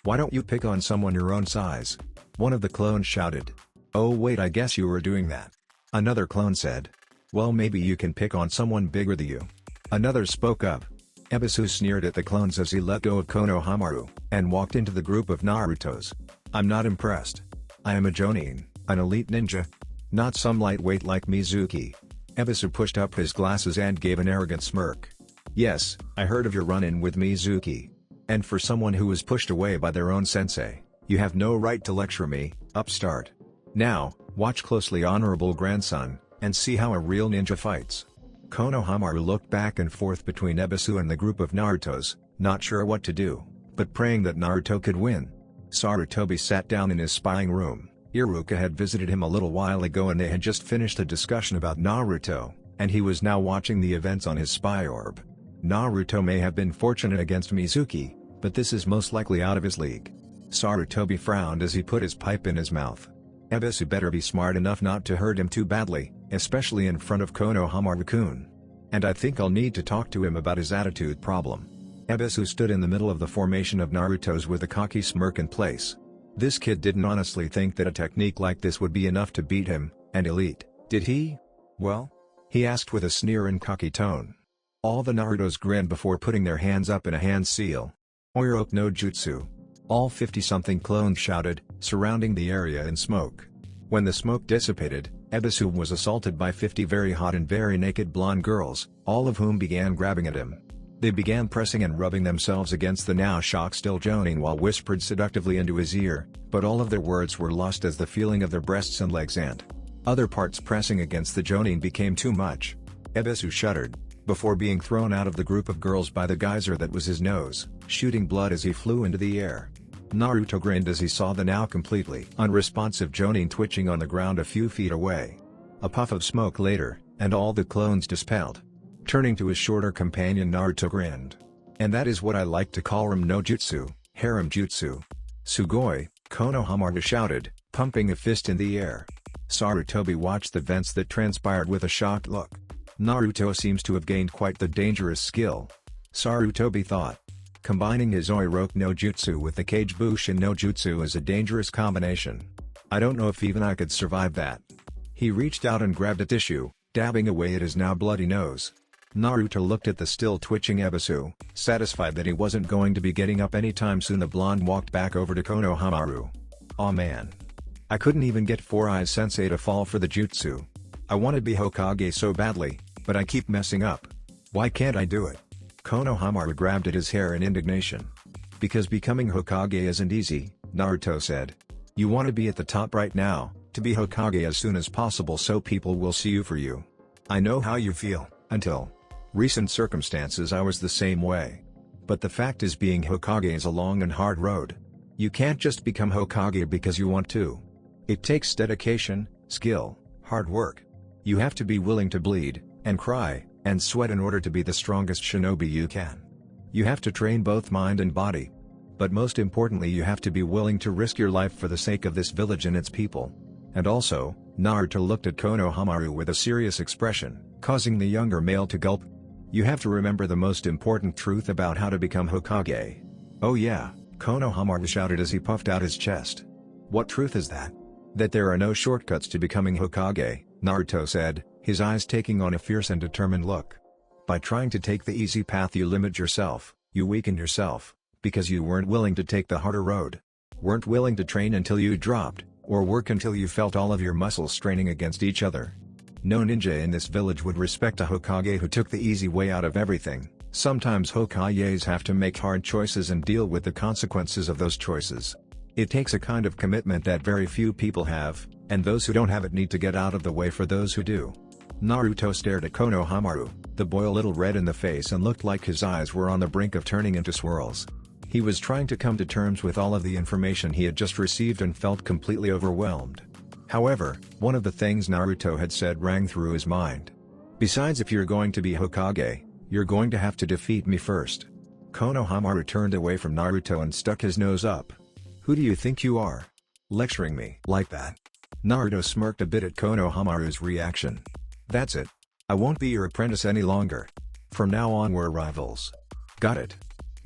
Why don't you pick on someone your own size? One of the clones shouted. Oh wait, I guess you were doing that. Another clone said. Well, maybe you can pick on someone bigger than you. Another spoke up. Ebisu sneered at the clones as he let go of Konohamaru, and walked into the group of Narutos. I'm not impressed. I am a Jonin, an elite ninja. Not some lightweight like Mizuki. Ebisu pushed up his glasses and gave an arrogant smirk. Yes, I heard of your run-in with Mizuki. And for someone who was pushed away by their own sensei, you have no right to lecture me, upstart. Now, watch closely, honorable grandson, and see how a real ninja fights. Konohamaru looked back and forth between Ebisu and the group of Narutos, not sure what to do, but praying that Naruto could win. Sarutobi sat down in his spying room. Iruka had visited him a little while ago and they had just finished a discussion about Naruto, and he was now watching the events on his spy orb. Naruto may have been fortunate against Mizuki, but this is most likely out of his league. Sarutobi frowned as he put his pipe in his mouth. Ebisu better be smart enough not to hurt him too badly, especially in front of Konohamaru-kun. And I think I'll need to talk to him about his attitude problem. Ebisu stood in the middle of the formation of Naruto's with a cocky smirk in place. This kid didn't honestly think that a technique like this would be enough to beat him, and elite, did he? Well? He asked with a sneer and cocky tone. All the Narutos grinned before putting their hands up in a hand seal. Oiroke no jutsu. All 50-something clones shouted, surrounding the area in smoke. When the smoke dissipated, Ebisu was assaulted by 50 very hot and very naked blonde girls, all of whom began grabbing at him. They began pressing and rubbing themselves against the now shock-still Jonin while whispered seductively into his ear, but all of their words were lost as the feeling of their breasts and legs and other parts pressing against the Jonin became too much. Ebisu shuddered, before being thrown out of the group of girls by the geyser that was his nose, shooting blood as he flew into the air. Naruto grinned as he saw the now completely unresponsive Jonin twitching on the ground a few feet away. A puff of smoke later, and all the clones dispelled. Turning to his shorter companion, Naruto grinned. And that is what I like to call Ram no Jutsu, harem jutsu. Sugoi, Konohamaru shouted, pumping a fist in the air. Sarutobi watched the events that transpired with a shocked look. Naruto seems to have gained quite the dangerous skill. Sarutobi thought. Combining his Oiroke no Jutsu with the Kage Bushin no Jutsu is a dangerous combination. I don't know if even I could survive that. He reached out and grabbed a tissue, dabbing away at his now bloody nose. Naruto looked at the still twitching Ebisu, satisfied that he wasn't going to be getting up anytime soon. The blonde walked back over to Konohamaru. Aw man. I couldn't even get Four Eyes Sensei to fall for the jutsu. I want to be Hokage so badly, but I keep messing up. Why can't I do it? Konohamaru grabbed at his hair in indignation. Because becoming Hokage isn't easy, Naruto said. You want to be at the top right now, to be Hokage as soon as possible so people will see you for you. I know how you feel. Until recent circumstances I was the same way. But the fact is being Hokage is a long and hard road. You can't just become Hokage because you want to. It takes dedication, skill, hard work. You have to be willing to bleed, and cry, and sweat in order to be the strongest shinobi you can. You have to train both mind and body. But most importantly you have to be willing to risk your life for the sake of this village and its people. And also, Naruto looked at Konohamaru with a serious expression, causing the younger male to gulp. You have to remember the most important truth about how to become Hokage. Oh yeah, Konohamaru shouted as he puffed out his chest. What truth is that? That there are no shortcuts to becoming Hokage, Naruto said, his eyes taking on a fierce and determined look. By trying to take the easy path you limit yourself, you weaken yourself, because you weren't willing to take the harder road. Weren't willing to train until you dropped, or work until you felt all of your muscles straining against each other. No ninja in this village would respect a Hokage who took the easy way out of everything. Sometimes Hokages have to make hard choices and deal with the consequences of those choices. It takes a kind of commitment that very few people have, and those who don't have it need to get out of the way for those who do. Naruto stared at Konohamaru, the boy a little red in the face and looked like his eyes were on the brink of turning into swirls. He was trying to come to terms with all of the information he had just received and felt completely overwhelmed. However, one of the things Naruto had said rang through his mind. Besides, if you're going to be Hokage, you're going to have to defeat me first. Konohamaru turned away from Naruto and stuck his nose up. Who do you think you are? Lecturing me like that? Naruto smirked a bit at Konohamaru's reaction. That's it. I won't be your apprentice any longer. From now on we're rivals. Got it?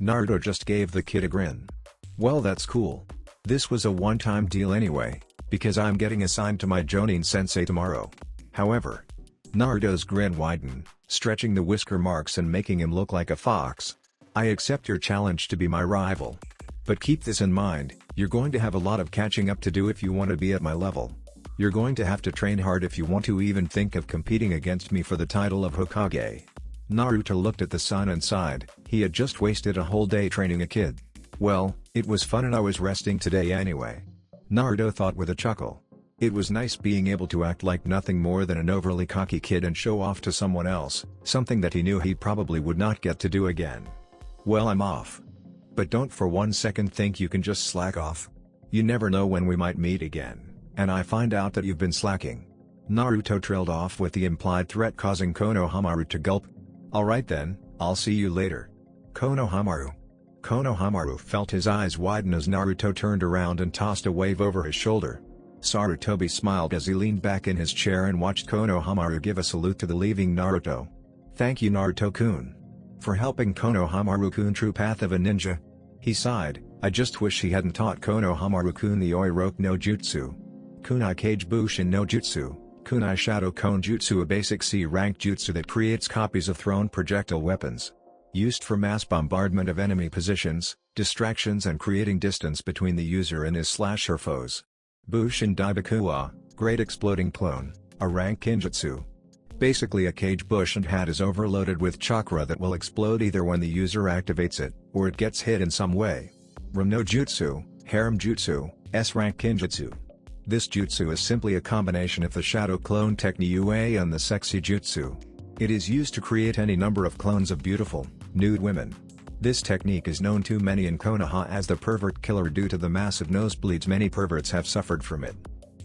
Naruto just gave the kid a grin. Well, that's cool. This was a one-time deal anyway, because I'm getting assigned to my Jonin sensei tomorrow. However, Naruto's grin widened, stretching the whisker marks and making him look like a fox. I accept your challenge to be my rival. But keep this in mind, you're going to have a lot of catching up to do if you want to be at my level. You're going to have to train hard if you want to even think of competing against me for the title of Hokage. Naruto looked at the sun and sighed. He had just wasted a whole day training a kid. Well, it was fun and I was resting today anyway. Naruto thought with a chuckle. It was nice being able to act like nothing more than an overly cocky kid and show off to someone else, something that he knew he probably would not get to do again. Well, I'm off. But don't for 1 second think you can just slack off. You never know when we might meet again, and I find out that you've been slacking." Naruto trailed off with the implied threat, causing Konohamaru to gulp. "Alright then, I'll see you later. Konohamaru." Konohamaru felt his eyes widen as Naruto turned around and tossed a wave over his shoulder. Sarutobi smiled as he leaned back in his chair and watched Konohamaru give a salute to the leaving Naruto. "Thank you, Naruto-kun, for helping Konohamaru-kun true path of a ninja." He sighed. "I just wish he hadn't taught Konohamaru-kun the Oiroku no Jutsu. Kunai Kage Bushin no Jutsu, Kunai Shadow Cone Jutsu, a basic C-rank jutsu that creates copies of thrown projectile weapons. Used for mass bombardment of enemy positions, distractions and creating distance between the user and his/her foes. Bushin Daibakuwa, Great Exploding Clone, a rank kinjutsu. Basically a cage Bushin hat is overloaded with chakra that will explode either when the user activates it, or it gets hit in some way. Ramno Jutsu, Harem Jutsu, S-rank kinjutsu. This jutsu is simply a combination of the Shadow Clone Technique UA and the Sexy Jutsu. It is used to create any number of clones of beautiful, nude women. This technique is known to many in Konoha as the pervert killer due to the massive nosebleeds many perverts have suffered from it.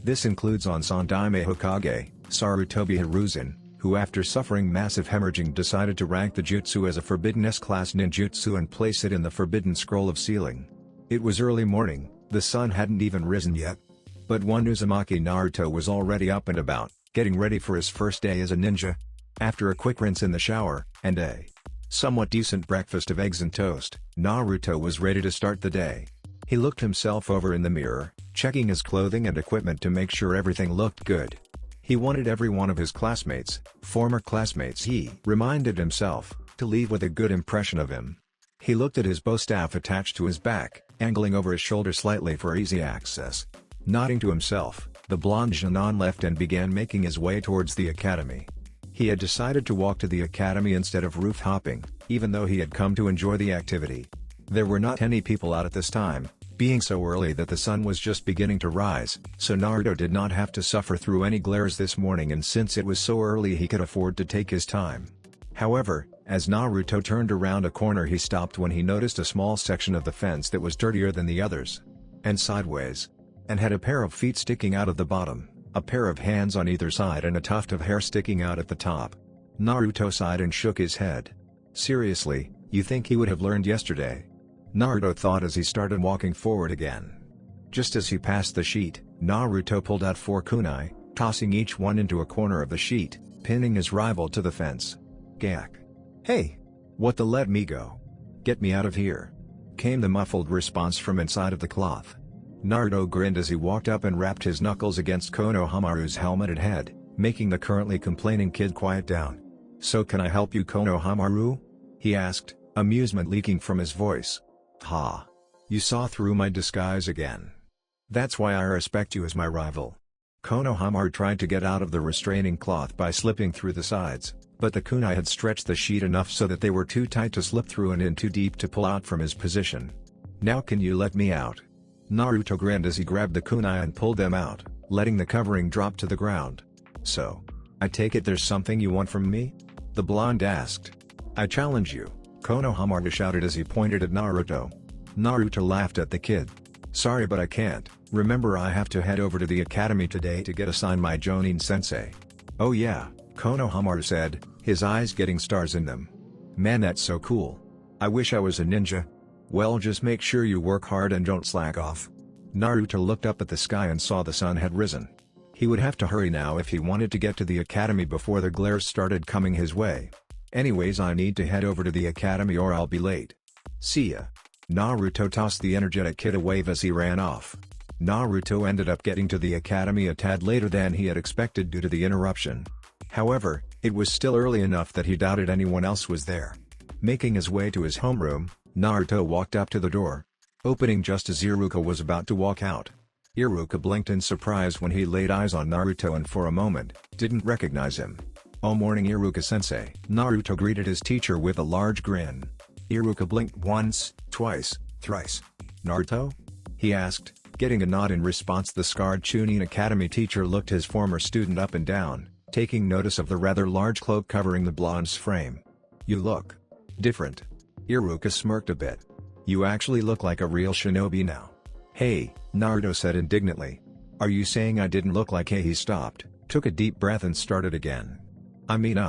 This includes Onsen Daime Hokage, Sarutobi Hiruzen, who after suffering massive hemorrhaging decided to rank the jutsu as a forbidden S-class ninjutsu and place it in the forbidden scroll of sealing. It was early morning, the sun hadn't even risen yet. But one Uzumaki Naruto was already up and about, getting ready for his first day as a ninja. After a quick rinse in the shower, and a somewhat decent breakfast of eggs and toast, Naruto was ready to start the day. He looked himself over in the mirror, checking his clothing and equipment to make sure everything looked good. He wanted every one of his classmates, former classmates he reminded himself, to leave with a good impression of him. He looked at his bow staff attached to his back, angling over his shoulder slightly for easy access. Nodding to himself, the blonde Janon left and began making his way towards the academy. He had decided to walk to the academy instead of roof hopping, even though he had come to enjoy the activity. There were not any people out at this time, being so early that the sun was just beginning to rise, so Naruto did not have to suffer through any glares this morning, and since it was so early he could afford to take his time. However, as Naruto turned around a corner he stopped when he noticed a small section of the fence that was dirtier than the others. And sideways. And had a pair of feet sticking out of the bottom, a pair of hands on either side and a tuft of hair sticking out at the top. Naruto sighed and shook his head. Seriously, you think he would have learned yesterday? Naruto thought as he started walking forward again. Just as he passed the sheet, Naruto pulled out 4 kunai, tossing each one into a corner of the sheet, pinning his rival to the fence. Gak. "Hey! What the, let me go. Get me out of here," came the muffled response from inside of the cloth. Naruto grinned as he walked up and rapped his knuckles against Konohamaru's helmeted head, making the currently complaining kid quiet down. "So can I help you, Konohamaru?" he asked, amusement leaking from his voice. "Ha! You saw through my disguise again. That's why I respect you as my rival." Konohamaru tried to get out of the restraining cloth by slipping through the sides, but the kunai had stretched the sheet enough so that they were too tight to slip through and in too deep to pull out from his position. "Now can you let me out?" Naruto grinned as he grabbed the kunai and pulled them out, letting the covering drop to the ground. "So, I take it there's something you want from me?" the blonde asked. "I challenge you," Konohamaru shouted as he pointed at Naruto. Naruto laughed at the kid. "Sorry but I can't, remember I have to head over to the academy today to get assigned my Jonin sensei." "Oh yeah," Konohamaru said, his eyes getting stars in them. "Man, that's so cool. I wish I was a ninja." "Well, just make sure you work hard and don't slack off." Naruto looked up at the sky and saw the sun had risen. He would have to hurry now if he wanted to get to the academy before the glares started coming his way. "Anyways, I need to head over to the academy or I'll be late. See ya." Naruto tossed the energetic kid a wave as he ran off. Naruto ended up getting to the academy a tad later than he had expected due to the interruption. However, it was still early enough that he doubted anyone else was there. Making his way to his homeroom, Naruto walked up to the door, opening just as Iruka was about to walk out. Iruka blinked in surprise when he laid eyes on Naruto and for a moment, didn't recognize him. "Oh, morning, Iruka-sensei." Naruto greeted his teacher with a large grin. Iruka blinked once, twice, thrice. "Naruto?" he asked, getting a nod in response. The scarred Chunin Academy teacher looked his former student up and down, taking notice of the rather large cloak covering the blonde's frame. "You look different." Iruka smirked a bit. "You actually look like a real shinobi now." "Hey, Naruto said indignantly. Are you saying I didn't look like He stopped, took a deep breath and started again. I mean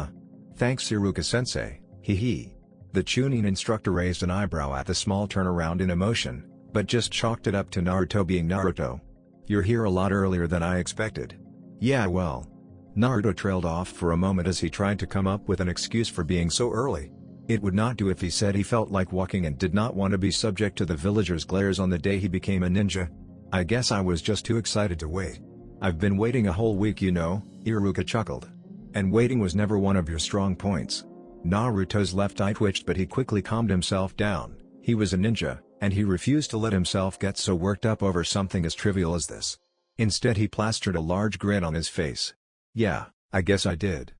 thanks Iruka-sensei, hee. The Chunin instructor raised an eyebrow at the small turnaround in emotion, but just chalked it up to Naruto being Naruto. You're here a lot earlier than I expected. Yeah well. Naruto trailed off for a moment as he tried to come up with an excuse for being so early. It would not do if he said he felt like walking and did not want to be subject to the villagers' glares on the day he became a ninja. I guess I was just too excited to wait. I've been waiting a whole week Iruka chuckled. And waiting was never one of your strong points. Naruto's left eye twitched but he quickly calmed himself down. He was a ninja, and he refused to let himself get so worked up over something as trivial as this. Instead he plastered a large grin on his face. Yeah, I guess I did.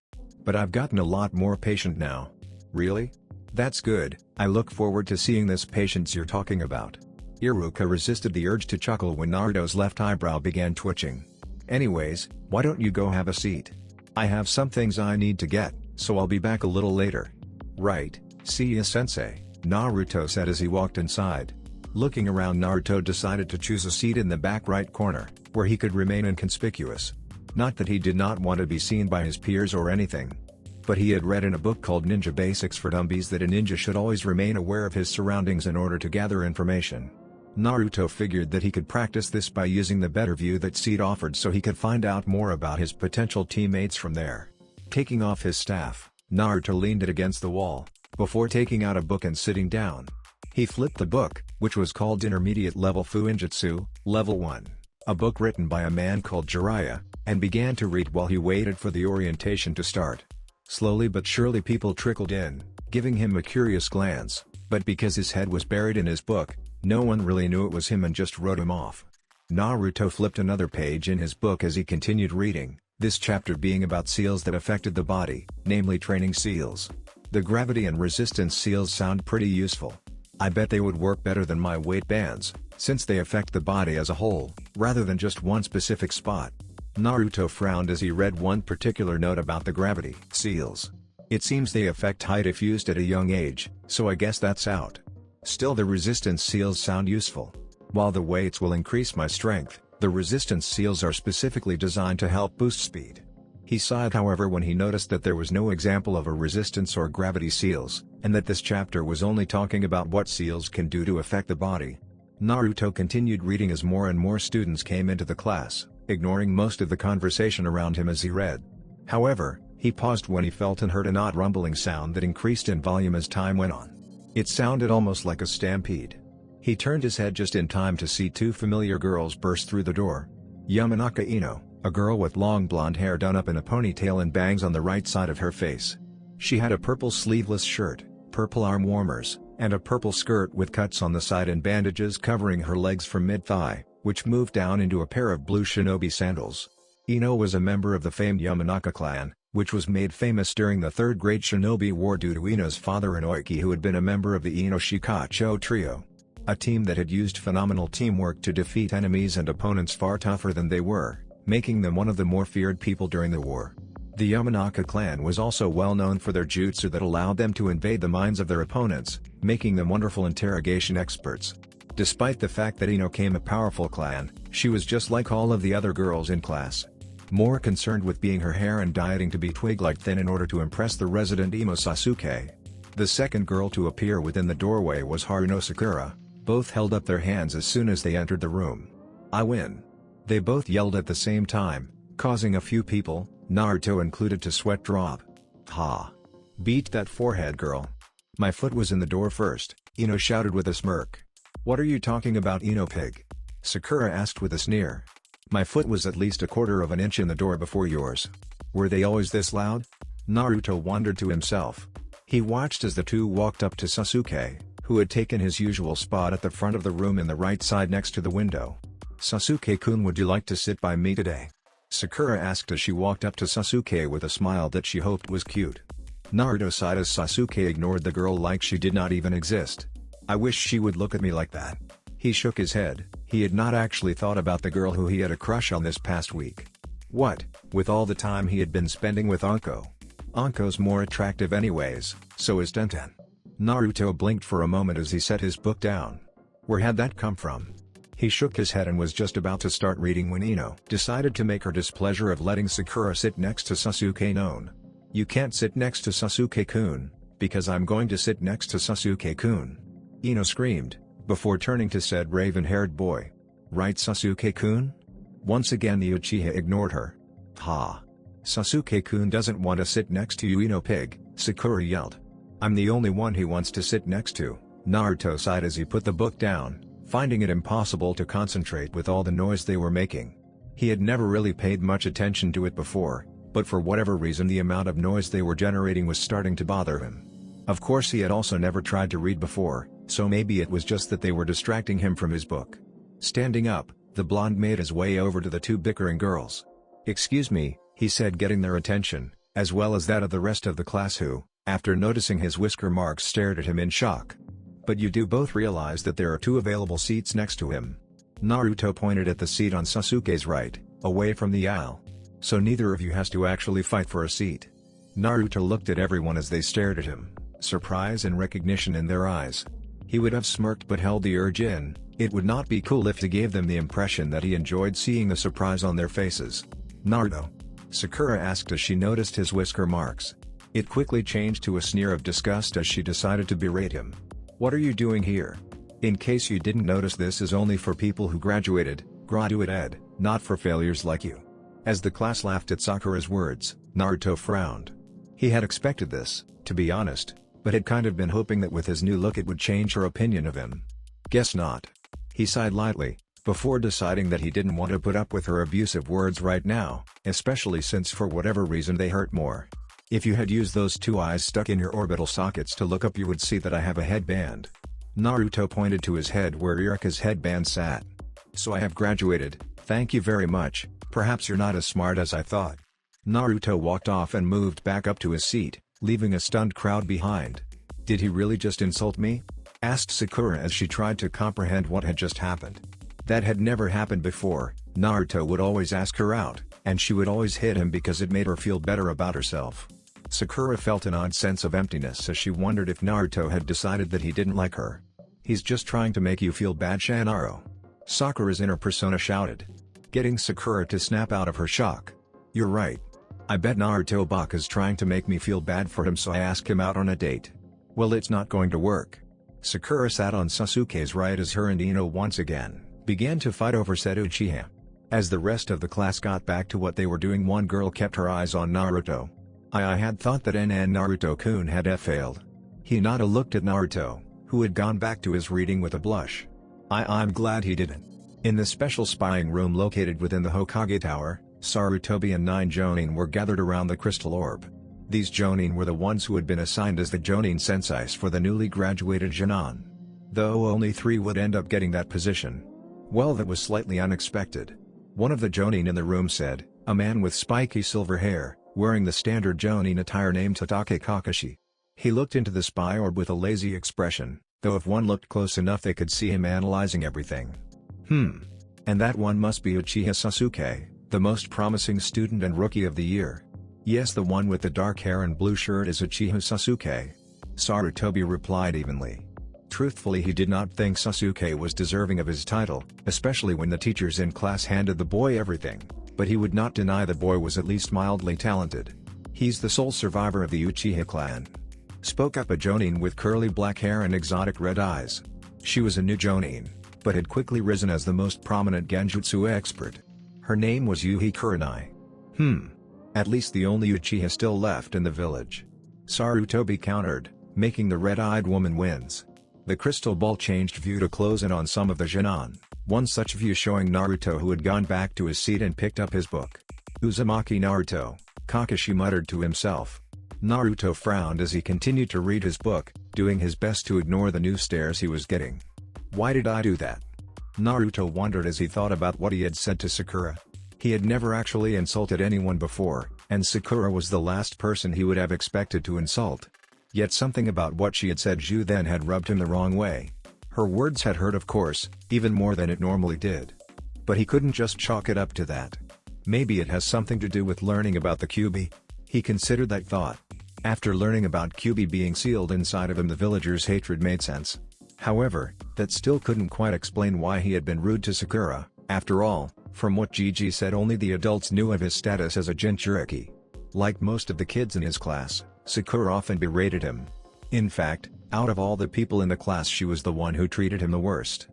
But I've gotten a lot more patient now. Really? That's good, I look forward to seeing this patience you're talking about. Iruka resisted the urge to chuckle when Naruto's left eyebrow began twitching. Anyways, why don't you go have a seat? I have some things I need to get, so I'll be back a little later. Right, see ya sensei, Naruto said as he walked inside. Looking around, Naruto decided to choose a seat in the back right corner, where he could remain inconspicuous. Not that he did not want to be seen by his peers or anything. But he had read in a book called Ninja Basics for Dummies that a ninja should always remain aware of his surroundings in order to gather information. Naruto figured that he could practice this by using the better view that seat offered so he could find out more about his potential teammates from there. Taking off his staff, Naruto leaned it against the wall, before taking out a book and sitting down. He flipped the book, which was called Intermediate Level Fuinjutsu, Level 1, a book written by a man called Jiraiya, and began to read while he waited for the orientation to start. Slowly but surely people trickled in, giving him a curious glance, but because his head was buried in his book, no one really knew it was him and just wrote him off. Naruto flipped another page in his book as he continued reading, this chapter being about seals that affected the body, namely training seals. The gravity and resistance seals sound pretty useful. I bet they would work better than my weight bands, since they affect the body as a whole, rather than just one specific spot. Naruto frowned as he read one particular note about the gravity seals. It seems they affect height if used at a young age, so I guess that's out. Still, the resistance seals sound useful. While the weights will increase my strength, the resistance seals are specifically designed to help boost speed. He sighed however when he noticed that there was no example of a resistance or gravity seals, and that this chapter was only talking about what seals can do to affect the body. Naruto continued reading as more and more students came into the class, ignoring most of the conversation around him as he read. However, he paused when he felt and heard an odd rumbling sound that increased in volume as time went on. It sounded almost like a stampede. He turned his head just in time to see two familiar girls burst through the door. Yamanaka Ino, a girl with long blonde hair done up in a ponytail and bangs on the right side of her face. She had a purple sleeveless shirt, purple arm warmers, and a purple skirt with cuts on the side and bandages covering her legs from mid-thigh, which moved down into a pair of blue Shinobi sandals. Ino was a member of the famed Yamanaka clan, which was made famous during the Third Great Shinobi War due to Ino's father Inoiki, who had been a member of the Ino Shikacho Trio. A team that had used phenomenal teamwork to defeat enemies and opponents far tougher than they were, making them one of the more feared people during the war. The Yamanaka clan was also well known for their jutsu that allowed them to invade the minds of their opponents, making them wonderful interrogation experts. Despite the fact that Ino came a powerful clan, she was just like all of the other girls in class. More concerned with being her hair and dieting to be twig-like thin in order to impress the resident emo Sasuke. The second girl to appear within the doorway was Haruno Sakura. Both held up their hands as soon as they entered the room. I win. They both yelled at the same time, causing a few people, Naruto included, to sweat drop. Ha! Beat that forehead, girl. My foot was in the door first, Ino shouted with a smirk. What are you talking about, Ino pig? Sakura asked with a sneer. My foot was at least a quarter of an inch in the door before yours. Were they always this loud? Naruto wondered to himself. He watched as the two walked up to Sasuke, who had taken his usual spot at the front of the room in the right side next to the window. Sasuke-kun, would you like to sit by me today? Sakura asked as she walked up to Sasuke with a smile that she hoped was cute. Naruto sighed as Sasuke ignored the girl like she did not even exist. I wish she would look at me like that. He shook his head. He had not actually thought about the girl who he had a crush on this past week. What, with all the time he had been spending with Anko? Anko's more attractive anyways, so is Tenten. Naruto blinked for a moment as he set his book down. Where had that come from? He shook his head and was just about to start reading when Ino decided to make her displeasure of letting Sakura sit next to Sasuke known. "You can't sit next to Sasuke-kun, because I'm going to sit next to Sasuke-kun," Ino screamed, before turning to said raven-haired boy. "Right, Sasuke-kun?" Once again the Uchiha ignored her. "Ha! Sasuke-kun doesn't want to sit next to you, Ino pig," Sakura yelled. "I'm the only one he wants to sit next to," Naruto sighed as he put the book down, finding it impossible to concentrate with all the noise they were making. He had never really paid much attention to it before, but for whatever reason the amount of noise they were generating was starting to bother him. Of course he had also never tried to read before, so maybe it was just that they were distracting him from his book. Standing up, the blonde made his way over to the two bickering girls. "Excuse me," he said, getting their attention, as well as that of the rest of the class who, after noticing his whisker marks, stared at him in shock. "But you do both realize that there are two available seats next to him?" Naruto pointed at the seat on Sasuke's right, away from the aisle. "So neither of you has to actually fight for a seat?" Naruto looked at everyone as they stared at him, surprise and recognition in their eyes. He would have smirked but held the urge in. It would not be cool if he gave them the impression that he enjoyed seeing the surprise on their faces. "Naruto?" Sakura asked as she noticed his whisker marks. It quickly changed to a sneer of disgust as she decided to berate him. "What are you doing here? In case you didn't notice, this is only for people who graduate ed, not for failures like you." As the class laughed at Sakura's words, Naruto frowned. He had expected this, to be honest, but had kind of been hoping that with his new look it would change her opinion of him. "Guess not." He sighed lightly, before deciding that he didn't want to put up with her abusive words right now, especially since for whatever reason they hurt more. "If you had used those two eyes stuck in your orbital sockets to look up, you would see that I have a headband." Naruto pointed to his head where Irika's headband sat. "So I have graduated, thank you very much, perhaps you're not as smart as I thought." Naruto walked off and moved back up to his seat, leaving a stunned crowd behind. "Did he really just insult me?" asked Sakura as she tried to comprehend what had just happened. That had never happened before. Naruto would always ask her out, and she would always hit him because it made her feel better about herself. Sakura felt an odd sense of emptiness as she wondered if Naruto had decided that he didn't like her. "He's just trying to make you feel bad, Shanaro," Sakura's inner persona shouted, getting Sakura to snap out of her shock. "You're right. I bet Naruto Baka's trying to make me feel bad for him, so I ask him out on a date." "Well, it's not going to work." Sakura sat on Sasuke's right as her and Ino once again began to fight over said Uchiha. As the rest of the class got back to what they were doing, one girl kept her eyes on Naruto. I had thought that Naruto-kun had failed." Hinata looked at Naruto, who had gone back to his reading with a blush. I'm glad he didn't." In the special spying room located within the Hokage Tower, Sarutobi and 9 Jonin were gathered around the crystal orb. These Jonin were the ones who had been assigned as the Jonin senseis for the newly graduated Jonin. Though only 3 would end up getting that position. Well, that was slightly unexpected. One of the Jonin in the room said, a man with spiky silver hair, wearing the standard Jonin attire named Tatake Kakashi. He looked into the spy orb with a lazy expression, though if one looked close enough they could see him analyzing everything. And that one must be Uchiha Sasuke, the most promising student and rookie of the year. Yes, the one with the dark hair and blue shirt is Uchiha Sasuke. Sarutobi replied evenly. Truthfully, he did not think Sasuke was deserving of his title, especially when the teachers in class handed the boy everything, but he would not deny the boy was at least mildly talented. "He's the sole survivor of the Uchiha clan," spoke up a Jonin with curly black hair and exotic red eyes. She was a new Jonin, but had quickly risen as the most prominent Genjutsu expert. Her name was Yuhi Kurenai. At least the only Uchiha still left in the village. Sarutobi countered, making the red-eyed woman wins. The crystal ball changed view to close in on some of the Jonin, one such view showing Naruto, who had gone back to his seat and picked up his book. "Uzumaki Naruto," Kakashi muttered to himself. Naruto frowned as he continued to read his book, doing his best to ignore the new stares he was getting. Why did I do that? Naruto wondered as he thought about what he had said to Sakura. He had never actually insulted anyone before, and Sakura was the last person he would have expected to insult. Yet something about what she had said then had rubbed him the wrong way. Her words had hurt, of course, even more than it normally did. But he couldn't just chalk it up to that. Maybe it has something to do with learning about the Kyuubi. He considered that thought. After learning about Kyuubi being sealed inside of him, the villagers' hatred made sense. However, that still couldn't quite explain why he had been rude to Sakura. After all, from what Gigi said, only the adults knew of his status as a Jinchuriki. Like most of the kids in his class, Sakura often berated him. In fact, out of all the people in the class, she was the one who treated him the worst.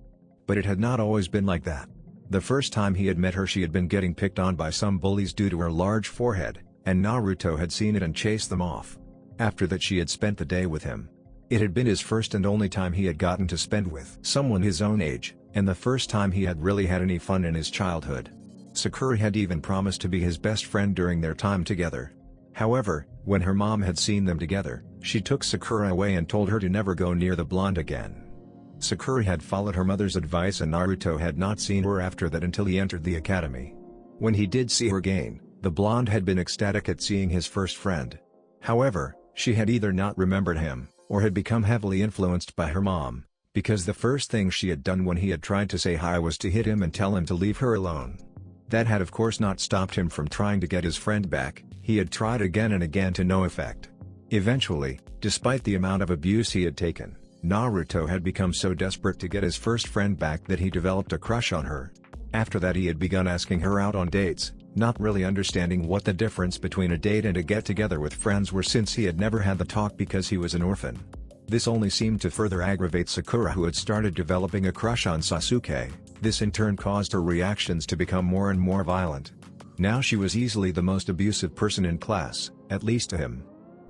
But it had not always been like that. The first time he had met her, she had been getting picked on by some bullies due to her large forehead, and Naruto had seen it and chased them off. After that, she had spent the day with him. It had been his first and only time he had gotten to spend with someone his own age, and the first time he had really had any fun in his childhood. Sakura had even promised to be his best friend during their time together. However, when her mom had seen them together, she took Sakura away and told her to never go near the blonde again. Sakura had followed her mother's advice, and Naruto had not seen her after that until he entered the academy. When he did see her again, the blonde had been ecstatic at seeing his first friend. However, she had either not remembered him, or had become heavily influenced by her mom, because the first thing she had done when he had tried to say hi was to hit him and tell him to leave her alone. That had of course not stopped him from trying to get his friend back. He had tried again and again to no effect. Eventually, despite the amount of abuse he had taken, Naruto had become so desperate to get his first friend back that he developed a crush on her. After that, he had begun asking her out on dates, not really understanding what the difference between a date and a get-together with friends were, since he had never had the talk because he was an orphan. This only seemed to further aggravate Sakura, who had started developing a crush on Sasuke. This in turn caused her reactions to become more and more violent. Now she was easily the most abusive person in class, at least to him.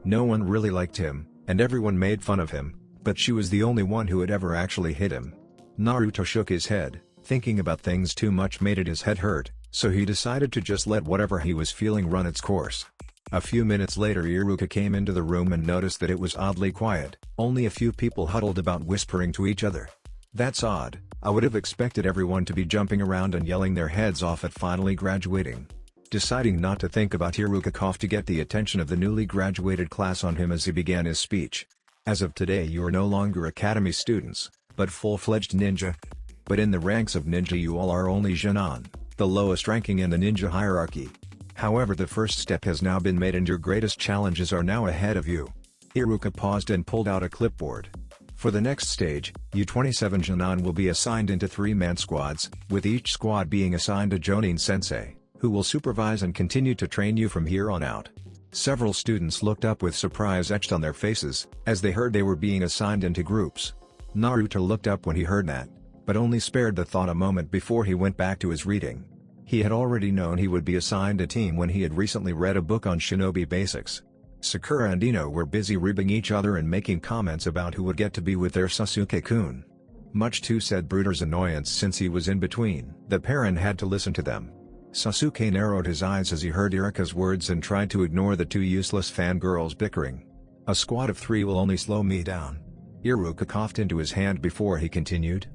No one really liked him, and everyone made fun of him, but she was the only one who had ever actually hit him. Naruto shook his head. Thinking about things too much made his head hurt, so he decided to just let whatever he was feeling run its course. A few minutes later, Iruka came into the room and noticed that it was oddly quiet, only a few people huddled about whispering to each other. That's odd. I would have expected everyone to be jumping around and yelling their heads off at finally graduating. Deciding not to think about, Iruka coughed to get the attention of the newly graduated class on him as he began his speech. As of today, you are no longer academy students, but full-fledged ninja. But in the ranks of ninja, you all are only Jonin, the lowest ranking in the ninja hierarchy. However, the first step has now been made and your greatest challenges are now ahead of you. Iruka paused and pulled out a clipboard. For the next stage, you 27 Jonin will be assigned into 3-man squads, with each squad being assigned a Jonin sensei, who will supervise and continue to train you from here on out. Several students looked up with surprise etched on their faces, as they heard they were being assigned into groups. Naruto looked up when he heard that, but only spared the thought a moment before he went back to his reading. He had already known he would be assigned a team when he had recently read a book on Shinobi basics. Sakura and Ino were busy ribbing each other and making comments about who would get to be with their Sasuke-kun. Much to said Bruder's annoyance, since he was in between the pair and had to listen to them. Sasuke narrowed his eyes as he heard Iruka's words and tried to ignore the two useless fangirls bickering. A squad of 3 will only slow me down. Iruka coughed into his hand before he continued.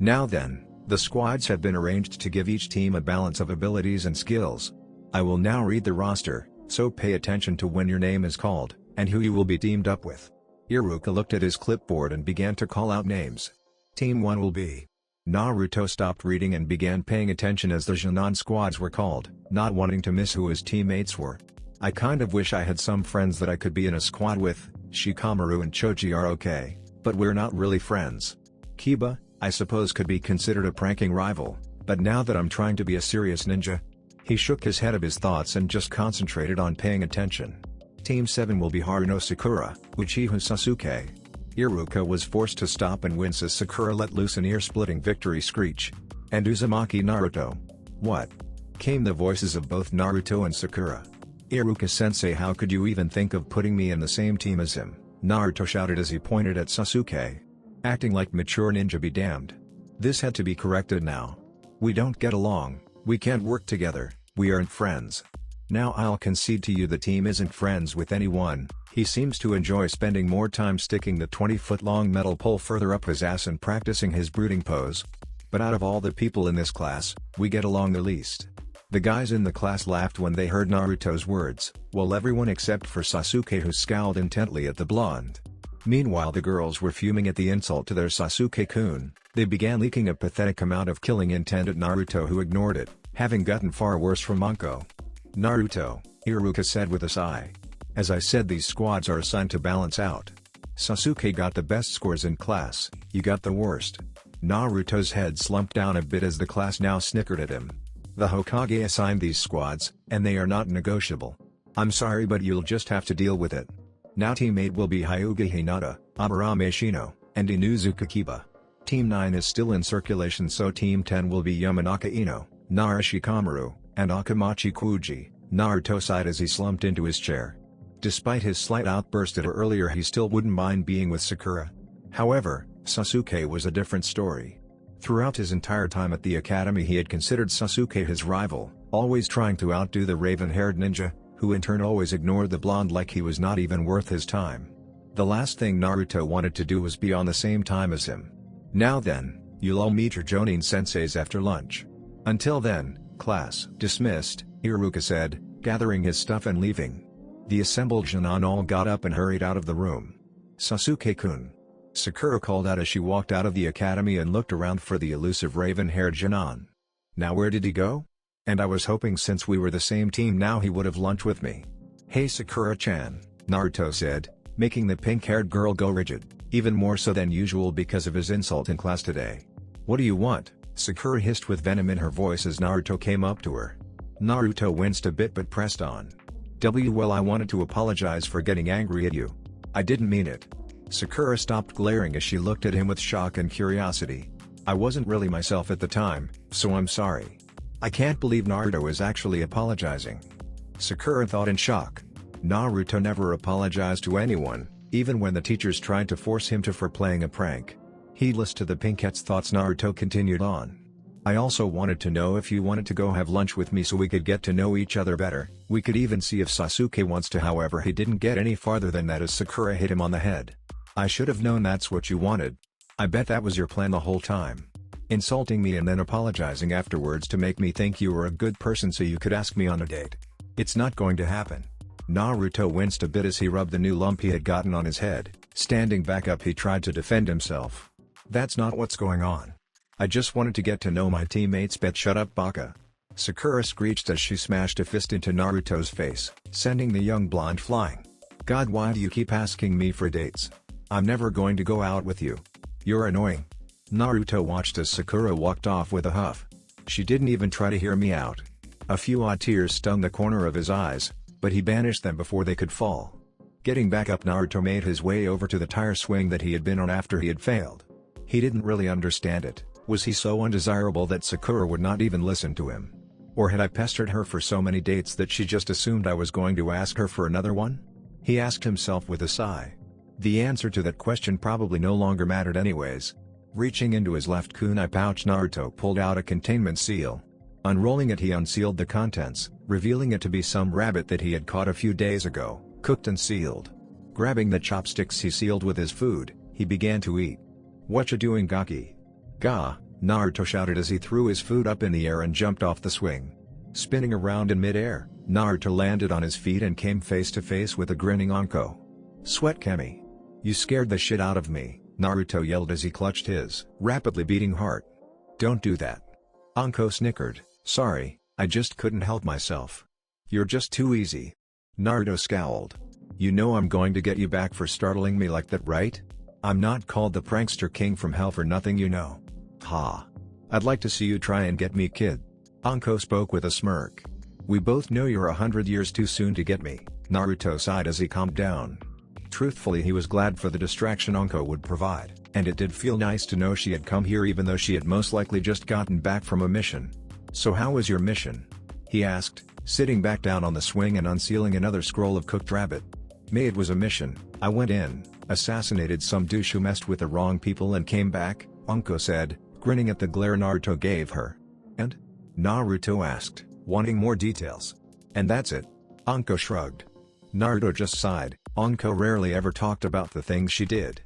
Now then, the squads have been arranged to give each team a balance of abilities and skills. I will now read the roster, so pay attention to when your name is called, and who you will be teamed up with. Iruka looked at his clipboard and began to call out names. Team 1 will be. Naruto stopped reading and began paying attention as the Jonin squads were called, not wanting to miss who his teammates were. I kind of wish I had some friends that I could be in a squad with. Shikamaru and Choji are okay, but we're not really friends. Kiba, I suppose, could be considered a pranking rival, but now that I'm trying to be a serious ninja. He shook his head of his thoughts and just concentrated on paying attention. Team 7 will be Haruno Sakura, Uchiha Sasuke. Iruka was forced to stop and wince as Sakura let loose an ear-splitting victory screech. And Uzumaki Naruto. What? Came the voices of both Naruto and Sakura. Iruka-sensei, how could you even think of putting me in the same team as him? Naruto shouted as he pointed at Sasuke. Acting like mature ninja be damned. This had to be corrected now. We don't get along, we can't work together, we aren't friends. Now I'll concede to you the team isn't friends with anyone. He seems to enjoy spending more time sticking the 20-foot-long metal pole further up his ass and practicing his brooding pose. But out of all the people in this class, we get along the least. The guys in the class laughed when they heard Naruto's words, while everyone except for Sasuke, who scowled intently at the blonde. Meanwhile, the girls were fuming at the insult to their Sasuke-kun. They began leaking a pathetic amount of killing intent at Naruto, who ignored it, having gotten far worse from Anko. Naruto, Iruka said with a sigh. As I said, these squads are assigned to balance out. Sasuke got the best scores in class, you got the worst. Naruto's head slumped down a bit as the class now snickered at him. The Hokage assigned these squads, and they are not negotiable. I'm sorry but you'll just have to deal with it. Now Team 8 will be Hyuga Hinata, Aburame Shino, and Inuzuka Kiba. Team 9 is still in circulation so Team 10 will be Yamanaka Ino, Narashi Kamaru, and Akamachi Kuji. Naruto sighed as he slumped into his chair. Despite his slight outburst at her earlier he still wouldn't mind being with Sakura. However, Sasuke was a different story. Throughout his entire time at the academy he had considered Sasuke his rival, always trying to outdo the raven-haired ninja, who in turn always ignored the blonde like he was not even worth his time. The last thing Naruto wanted to do was be on the same time as him. Now then, you'll all meet your Jonin senseis after lunch. Until then, class dismissed, Iruka said, gathering his stuff and leaving. The assembled Jonin all got up and hurried out of the room. Sasuke-kun. Sakura called out as she walked out of the academy and looked around for the elusive raven-haired Jonin. Now where did he go? And I was hoping since we were the same team now he would have lunch with me. Hey Sakura-chan, Naruto said, making the pink-haired girl go rigid, even more so than usual because of his insult in class today. What do you want? Sakura hissed with venom in her voice as Naruto came up to her. Naruto winced a bit but pressed on. Well, I wanted to apologize for getting angry at you. I didn't mean it. Sakura stopped glaring as she looked at him with shock and curiosity. I wasn't really myself at the time, so I'm sorry. I can't believe Naruto is actually apologizing. Sakura thought in shock. Naruto never apologized to anyone, even when the teachers tried to force him to for playing a prank. Heedless to the pinkette's thoughts Naruto continued on. I also wanted to know if you wanted to go have lunch with me so we could get to know each other better, we could even see if Sasuke wants to however he didn't get any farther than that as Sakura hit him on the head. I should have known that's what you wanted. I bet that was your plan the whole time. Insulting me and then apologizing afterwards to make me think you were a good person so you could ask me on a date. It's not going to happen. Naruto winced a bit as he rubbed the new lump he had gotten on his head. Standing back up he tried to defend himself. That's not what's going on. I just wanted to get to know my teammates but shut up baka. Sakura screeched as she smashed a fist into Naruto's face, sending the young blonde flying. God, why do you keep asking me for dates? I'm never going to go out with you. You're annoying. Naruto watched as Sakura walked off with a huff. She didn't even try to hear me out. A few odd tears stung the corner of his eyes, but he banished them before they could fall. Getting back up Naruto made his way over to the tire swing that he had been on after he had failed. He didn't really understand it. Was he so undesirable that Sakura would not even listen to him? Or had I pestered her for so many dates that she just assumed I was going to ask her for another one? He asked himself with a sigh. The answer to that question probably no longer mattered anyways. Reaching into his left kunai pouch Naruto pulled out a containment seal. Unrolling it he unsealed the contents, revealing it to be some rabbit that he had caught a few days ago, cooked and sealed. Grabbing the chopsticks he sealed with his food, he began to eat. Whatcha doing Gaki? Ga, Naruto shouted as he threw his food up in the air and jumped off the swing. Spinning around in mid-air, Naruto landed on his feet and came face to face with a grinning Anko. Sweat Kemi. You scared the shit out of me, Naruto yelled as he clutched his rapidly beating heart. Don't do that. Anko snickered, sorry, I just couldn't help myself. You're just too easy. Naruto scowled. You know I'm going to get you back for startling me like that, right? I'm not called the prankster king from hell for nothing, you know. Ha. I'd like to see you try and get me, kid. Anko spoke with a smirk. We both know you're 100 years too soon to get me, Naruto sighed as he calmed down. Truthfully he was glad for the distraction Anko would provide, and it did feel nice to know she had come here even though she had most likely just gotten back from a mission. So how was your mission? He asked, sitting back down on the swing and unsealing another scroll of cooked rabbit. It was a mission. I went in, assassinated some douche who messed with the wrong people and came back, Anko said, grinning at the glare Naruto gave her. And? Naruto asked, wanting more details. And that's it. Anko shrugged. Naruto just sighed. Anko rarely ever talked about the things she did.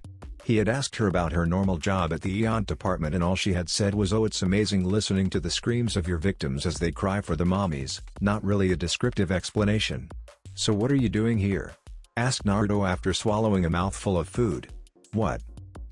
He had asked her about her normal job at the Eont department and all she had said was, oh, it's amazing listening to the screams of your victims as they cry for the mommies, not really a descriptive explanation. So what are you doing here? Asked Naruto after swallowing a mouthful of food. What?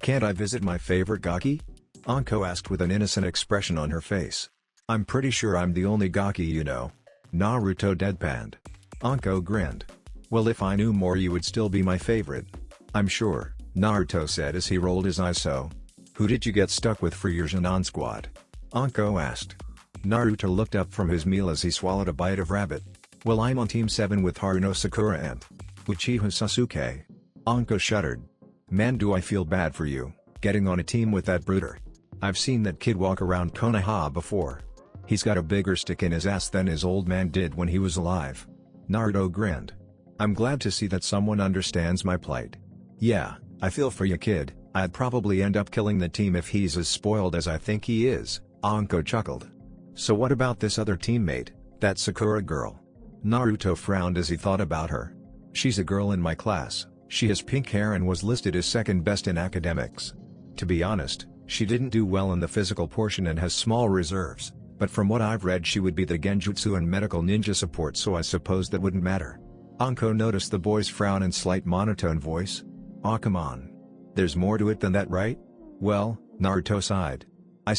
Can't I visit my favorite Gaki? Anko asked with an innocent expression on her face. I'm pretty sure I'm the only Gaki you know. Naruto deadpanned. Anko grinned. Well, if I knew more you would still be my favorite. I'm sure, Naruto said as he rolled his eyes. So, who did you get stuck with for your Jonin squad? Anko asked. Naruto looked up from his meal as he swallowed a bite of rabbit. Well, I'm on Team 7 with Haruno Sakura and Uchiha Sasuke. Anko shuddered. Man, do I feel bad for you, getting on a team with that brooder. I've seen that kid walk around Konoha before. He's got a bigger stick in his ass than his old man did when he was alive. Naruto grinned. I'm glad to see that someone understands my plight. Yeah, I feel for you, kid. I'd probably end up killing the team if he's as spoiled as I think he is, Anko chuckled. So what about this other teammate, that Sakura girl? Naruto frowned as he thought about her. She's a girl in my class, she has pink hair and was listed as second best in academics. To be honest, she didn't do well in the physical portion and has small reserves, but from what I've read she would be the genjutsu and medical ninja support, so I suppose that wouldn't matter. Anko noticed the boy's frown and slight monotone voice. Aw, come on. There's more to it than that, right? Well, Naruto sighed. I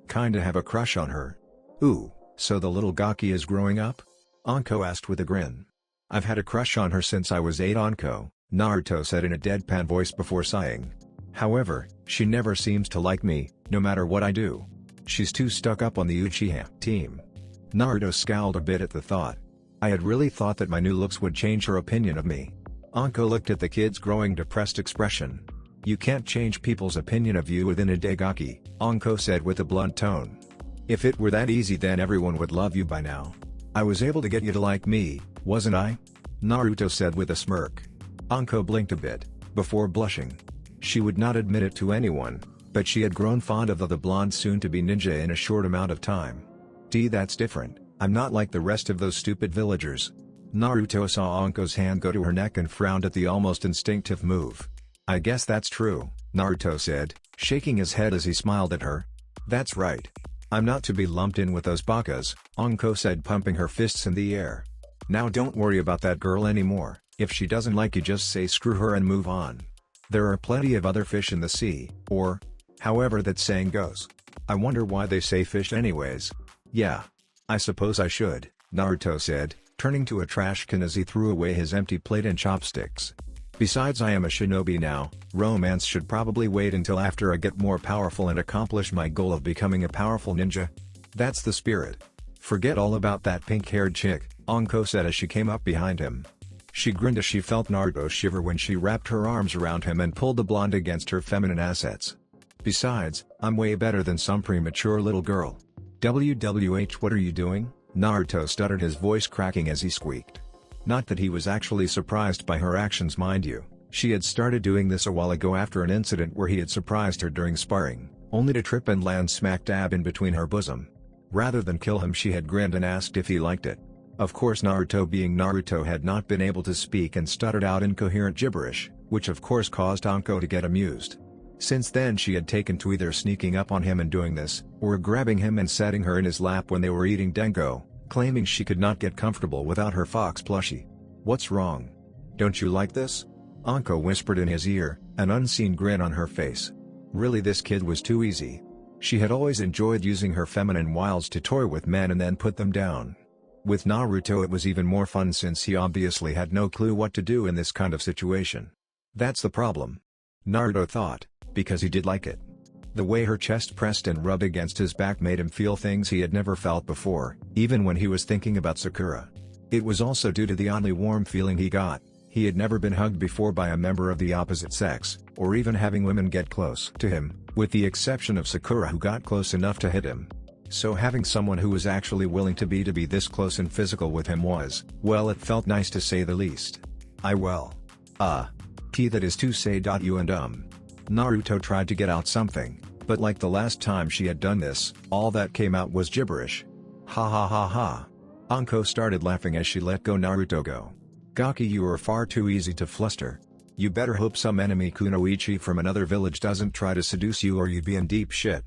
kinda have a crush on her. Ooh, so the little Gaki is growing up? Anko asked with a grin. I've had a crush on her since I was 8, Anko, Naruto said in a deadpan voice before sighing. However, she never seems to like me, no matter what I do. She's too stuck up on the Uchiha team. Naruto scowled a bit at the thought. I had really thought that my new looks would change her opinion of me. Anko looked at the kid's growing depressed expression. You can't change people's opinion of you within a day, Gaki, Anko said with a blunt tone. If it were that easy then everyone would love you by now. I was able to get you to like me, wasn't I? Naruto said with a smirk. Anko blinked a bit, before blushing. She would not admit it to anyone, but she had grown fond of the blonde soon-to-be ninja in a short amount of time. That's different, I'm not like the rest of those stupid villagers. Naruto saw Anko's hand go to her neck and frowned at the almost instinctive move. I guess that's true, Naruto said, shaking his head as he smiled at her. That's right. I'm not to be lumped in with those bakas, Anko said, pumping her fists in the air. Now don't worry about that girl anymore. If she doesn't like you, just say screw her and move on. There are plenty of other fish in the sea, or however that saying goes. I wonder why they say fish anyways. Yeah. I suppose I should, Naruto said, turning to a trash can as he threw away his empty plate and chopsticks. Besides, I am a shinobi now. Romance should probably wait until after I get more powerful and accomplish my goal of becoming a powerful ninja. That's the spirit. Forget all about that pink-haired chick, Anko said as she came up behind him. She grinned as she felt Naruto shiver when she wrapped her arms around him and pulled the blonde against her feminine assets. Besides, I'm way better than some premature little girl. WWH, what are you doing? Naruto stuttered, his voice cracking as he squeaked. Not that he was actually surprised by her actions, mind you. She had started doing this a while ago after an incident where he had surprised her during sparring, only to trip and land smack dab in between her bosom. Rather than kill him, she had grinned and asked if he liked it. Of course, Naruto being Naruto had not been able to speak and stuttered out incoherent gibberish, which of course caused Anko to get amused. Since then she had taken to either sneaking up on him and doing this, or grabbing him and setting her in his lap when they were eating dengo, claiming she could not get comfortable without her fox plushie. What's wrong? Don't you like this? Anko whispered in his ear, an unseen grin on her face. Really, this kid was too easy. She had always enjoyed using her feminine wiles to toy with men and then put them down. With Naruto it was even more fun since he obviously had no clue what to do in this kind of situation. That's the problem, Naruto thought, because he did like it. The way her chest pressed and rubbed against his back made him feel things he had never felt before, even when he was thinking about Sakura. It was also due to the oddly warm feeling he got. He had never been hugged before by a member of the opposite sex, or even having women get close to him, with the exception of Sakura, who got close enough to hit him. So having someone who was actually willing to be this close and physical with him was, well, it felt nice to say the least. That is to say. Naruto tried to get out something, but like the last time she had done this, all that came out was gibberish. Ha ha ha ha. Anko started laughing as she let Naruto go. Gaki, you are far too easy to fluster. You better hope some enemy kunoichi from another village doesn't try to seduce you or you'd be in deep shit.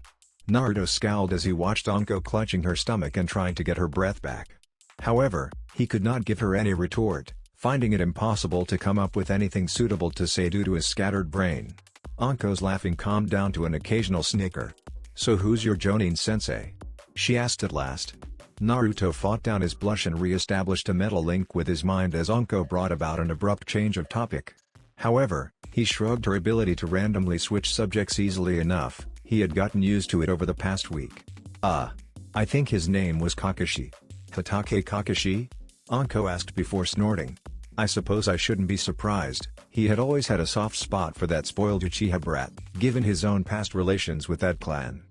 Naruto scowled as he watched Anko clutching her stomach and trying to get her breath back. However, he could not give her any retort, finding it impossible to come up with anything suitable to say due to his scattered brain. Anko's laughing calmed down to an occasional snicker. So who's your Jonin sensei? She asked at last. Naruto fought down his blush and re-established a mental link with his mind as Anko brought about an abrupt change of topic. However, he shrugged. Her ability to randomly switch subjects easily enough, he had gotten used to it over the past week. I think his name was Kakashi. Hokage Kakashi? Anko asked before snorting. I suppose I shouldn't be surprised, he had always had a soft spot for that spoiled Uchiha brat, given his own past relations with that clan.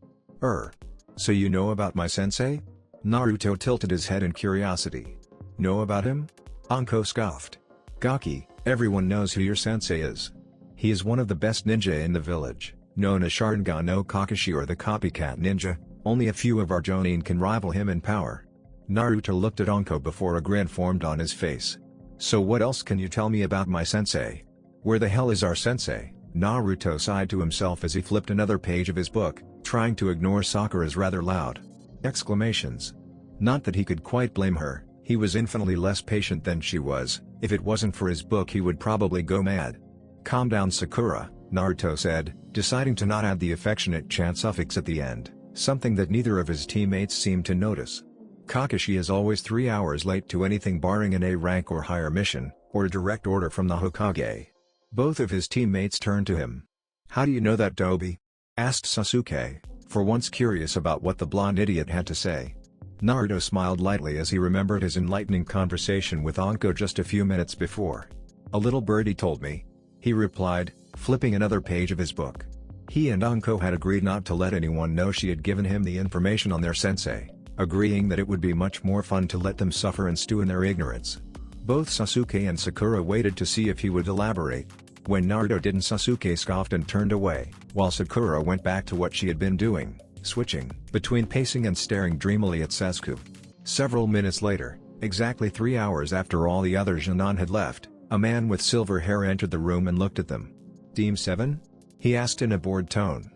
So you know about my sensei? Naruto tilted his head in curiosity. Know about him? Anko scoffed. Gaki, everyone knows who your sensei is. He is one of the best ninja in the village, known as Sharingan no Kakashi or the copycat ninja. Only a few of our Jonin can rival him in power. Naruto looked at Anko before a grin formed on his face. So what else can you tell me about my sensei? Where the hell is our sensei? Naruto sighed to himself as he flipped another page of his book, trying to ignore Sakura's rather loud exclamations. Not that he could quite blame her, he was infinitely less patient than she was. If it wasn't for his book he would probably go mad. Calm down Sakura, Naruto said, deciding to not add the affectionate chant suffix at the end, something that neither of his teammates seemed to notice. Kakashi is always 3 hours late to anything barring an A rank or higher mission, or a direct order from the Hokage. Both of his teammates turned to him. How do you know that, Dobi? Asked Sasuke, for once curious about what the blonde idiot had to say. Naruto smiled lightly as he remembered his enlightening conversation with Anko just a few minutes before. A little birdie told me, he replied, flipping another page of his book. He and Anko had agreed not to let anyone know she had given him the information on their sensei, agreeing that it would be much more fun to let them suffer and stew in their ignorance. Both Sasuke and Sakura waited to see if he would elaborate. When Naruto didn't, Sasuke scoffed and turned away, while Sakura went back to what she had been doing, switching between pacing and staring dreamily at Sasuke. Several minutes later, exactly 3 hours after all the other Jonin had left, a man with silver hair entered the room and looked at them. Team 7? He asked in a bored tone.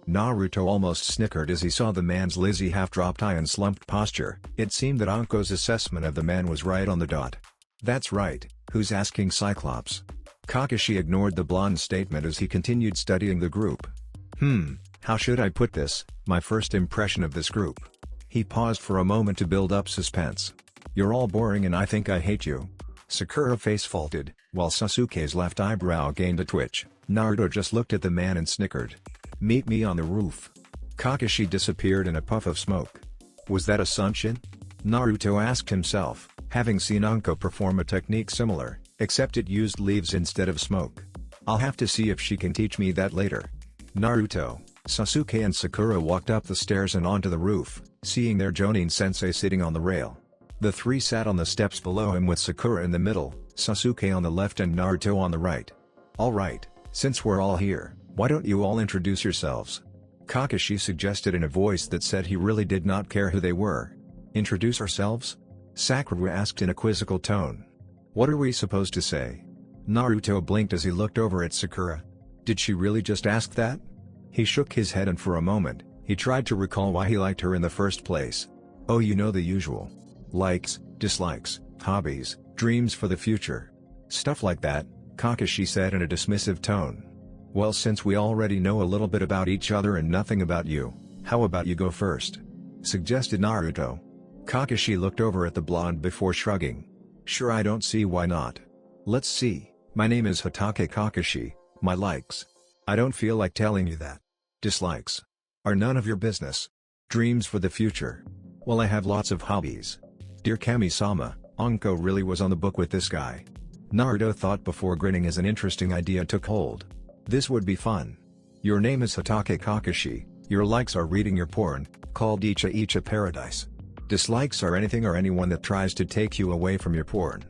Naruto almost snickered as he saw the man's Lizzie half-dropped eye and slumped posture. It seemed that Anko's assessment of the man was right on the dot. That's right, who's asking Cyclops? Kakashi ignored the blonde's statement as he continued studying the group. How should I put this, my first impression of this group? He paused for a moment to build up suspense. You're all boring and I think I hate you. Sakura face faulted, while Sasuke's left eyebrow gained a twitch. Naruto just looked at the man and snickered. Meet me on the roof. Kakashi disappeared in a puff of smoke. Was that a Sunshin? Naruto asked himself, having seen Anko perform a technique similar, except it used leaves instead of smoke. I'll have to see if she can teach me that later. Naruto, Sasuke and Sakura walked up the stairs and onto the roof, seeing their Jonin sensei sitting on the rail. The three sat on the steps below him with Sakura in the middle, Sasuke on the left and Naruto on the right. Alright, since we're all here, why don't you all introduce yourselves? Kakashi suggested in a voice that said he really did not care who they were. Introduce ourselves? Sakura asked in a quizzical tone. What are we supposed to say? Naruto blinked as he looked over at Sakura. Did she really just ask that? He shook his head and for a moment, he tried to recall why he liked her in the first place. Oh, you know the usual. Likes, dislikes, hobbies, dreams for the future. Stuff like that, Kakashi said in a dismissive tone. Well, since we already know a little bit about each other and nothing about you, how about you go first? Suggested Naruto. Kakashi looked over at the blonde before shrugging. Sure, I don't see why not. Let's see, my name is Hokage Kakashi, my likes. I don't feel like telling you that. Dislikes are none of your business. Dreams for the future. Well, I have lots of hobbies. Dear Kami-sama, Anko really was on the book with this guy. Naruto thought before grinning as an interesting idea took hold. This would be fun. Your name is Hokage Kakashi, your likes are reading your porn, called Icha Icha Paradise. Dislikes are anything or anyone that tries to take you away from your porn.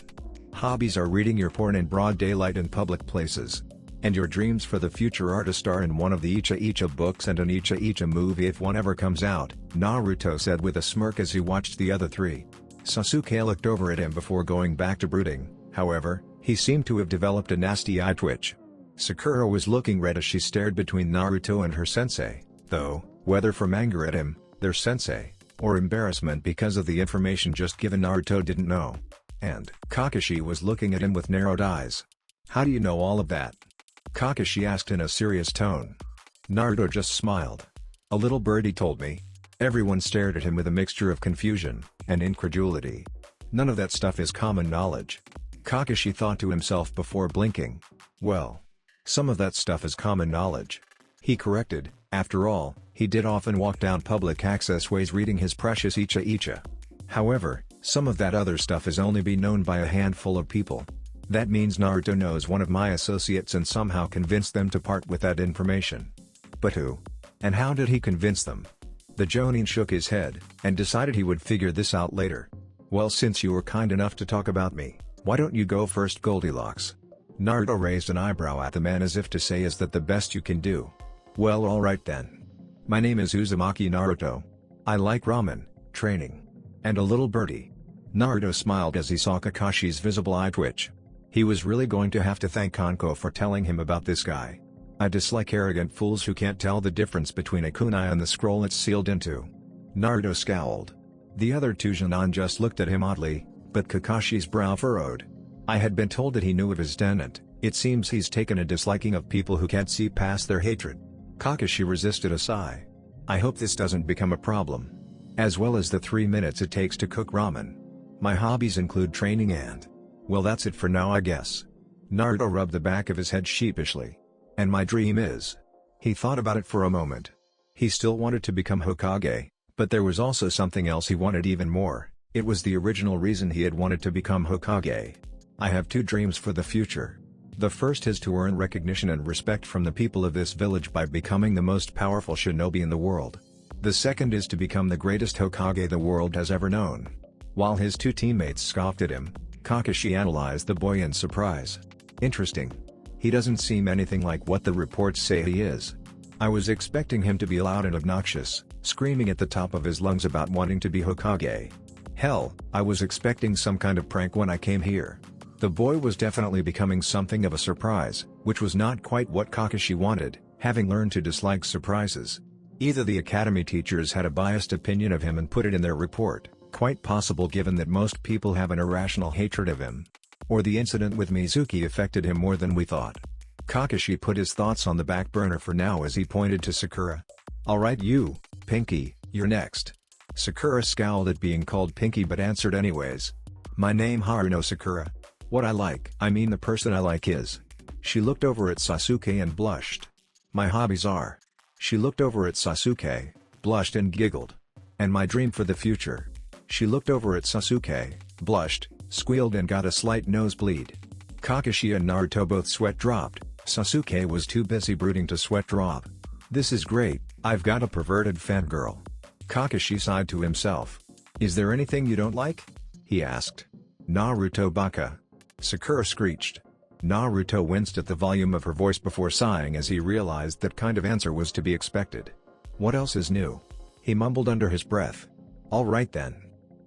Hobbies are reading your porn in broad daylight in public places. And your dreams for the future are to star in one of the Icha Icha books and an Icha Icha movie if one ever comes out, Naruto said with a smirk as he watched the other three. Sasuke looked over at him before going back to brooding. However, he seemed to have developed a nasty eye twitch. Sakura was looking red as she stared between Naruto and her sensei, though, whether from anger at him, their sensei, or embarrassment because of the information just given, Naruto didn't know. And Kakashi was looking at him with narrowed eyes. How do you know all of that? Kakashi asked in a serious tone. Naruto just smiled. A little birdie told me. Everyone stared at him with a mixture of confusion and incredulity. None of that stuff is common knowledge. Kakashi thought to himself before blinking. Well, some of that stuff is common knowledge. He corrected, after all, he did often walk down public access ways reading his precious Icha. However, some of that other stuff is only be known by a handful of people. That means Naruto knows one of my associates and somehow convinced them to part with that information. But who? And how did he convince them? The Jonin shook his head, and decided he would figure this out later. Well, since you were kind enough to talk about me, why don't you go first, Goldilocks? Naruto raised an eyebrow at the man as if to say, is that the best you can do? Well, alright then. My name is Uzumaki Naruto. I like ramen, training, and a little birdie. Naruto smiled as he saw Kakashi's visible eye twitch. He was really going to have to thank Kanko for telling him about this guy. I dislike arrogant fools who can't tell the difference between a kunai and the scroll it's sealed into. Naruto scowled. The other two Jonin just looked at him oddly, but Kakashi's brow furrowed. I had been told that he knew of his tenant. It seems he's taken a disliking of people who can't see past their hatred. Kakashi resisted a sigh. I hope this doesn't become a problem. As well as the 3 minutes it takes to cook ramen. My hobbies include training and... well, that's it for now, I guess. Naruto rubbed the back of his head sheepishly. And my dream is... He thought about it for a moment. He still wanted to become Hokage, but there was also something else he wanted even more. It was the original reason he had wanted to become Hokage. I have 2 dreams for the future. The first is to earn recognition and respect from the people of this village by becoming the most powerful shinobi in the world. The second is to become the greatest Hokage the world has ever known. While his 2 teammates scoffed at him, Kakashi analyzed the boy in surprise. Interesting. He doesn't seem anything like what the reports say he is. I was expecting him to be loud and obnoxious, screaming at the top of his lungs about wanting to be Hokage. Hell, I was expecting some kind of prank when I came here. The boy was definitely becoming something of a surprise, which was not quite what Kakashi wanted, having learned to dislike surprises. Either the academy teachers had a biased opinion of him and put it in their report, quite possible given that most people have an irrational hatred of him. Or the incident with Mizuki affected him more than we thought. Kakashi put his thoughts on the back burner for now as he pointed to Sakura. Alright you, Pinky, you're next. Sakura scowled at being called Pinky but answered anyways. My name Haruno Sakura. What I mean the person I like is. She looked over at Sasuke and blushed. My hobbies are. She looked over at Sasuke, blushed and giggled. And my dream for the future. She looked over at Sasuke, blushed, squealed and got a slight nosebleed. Kakashi and Naruto both sweat dropped. Sasuke was too busy brooding to sweat drop. This is great, I've got a perverted fangirl. Kakashi sighed to himself. Is there anything you don't like? He asked. Naruto baka. Sakura screeched. Naruto winced at the volume of her voice before sighing as he realized that kind of answer was to be expected. What else is new? He mumbled under his breath. Alright then.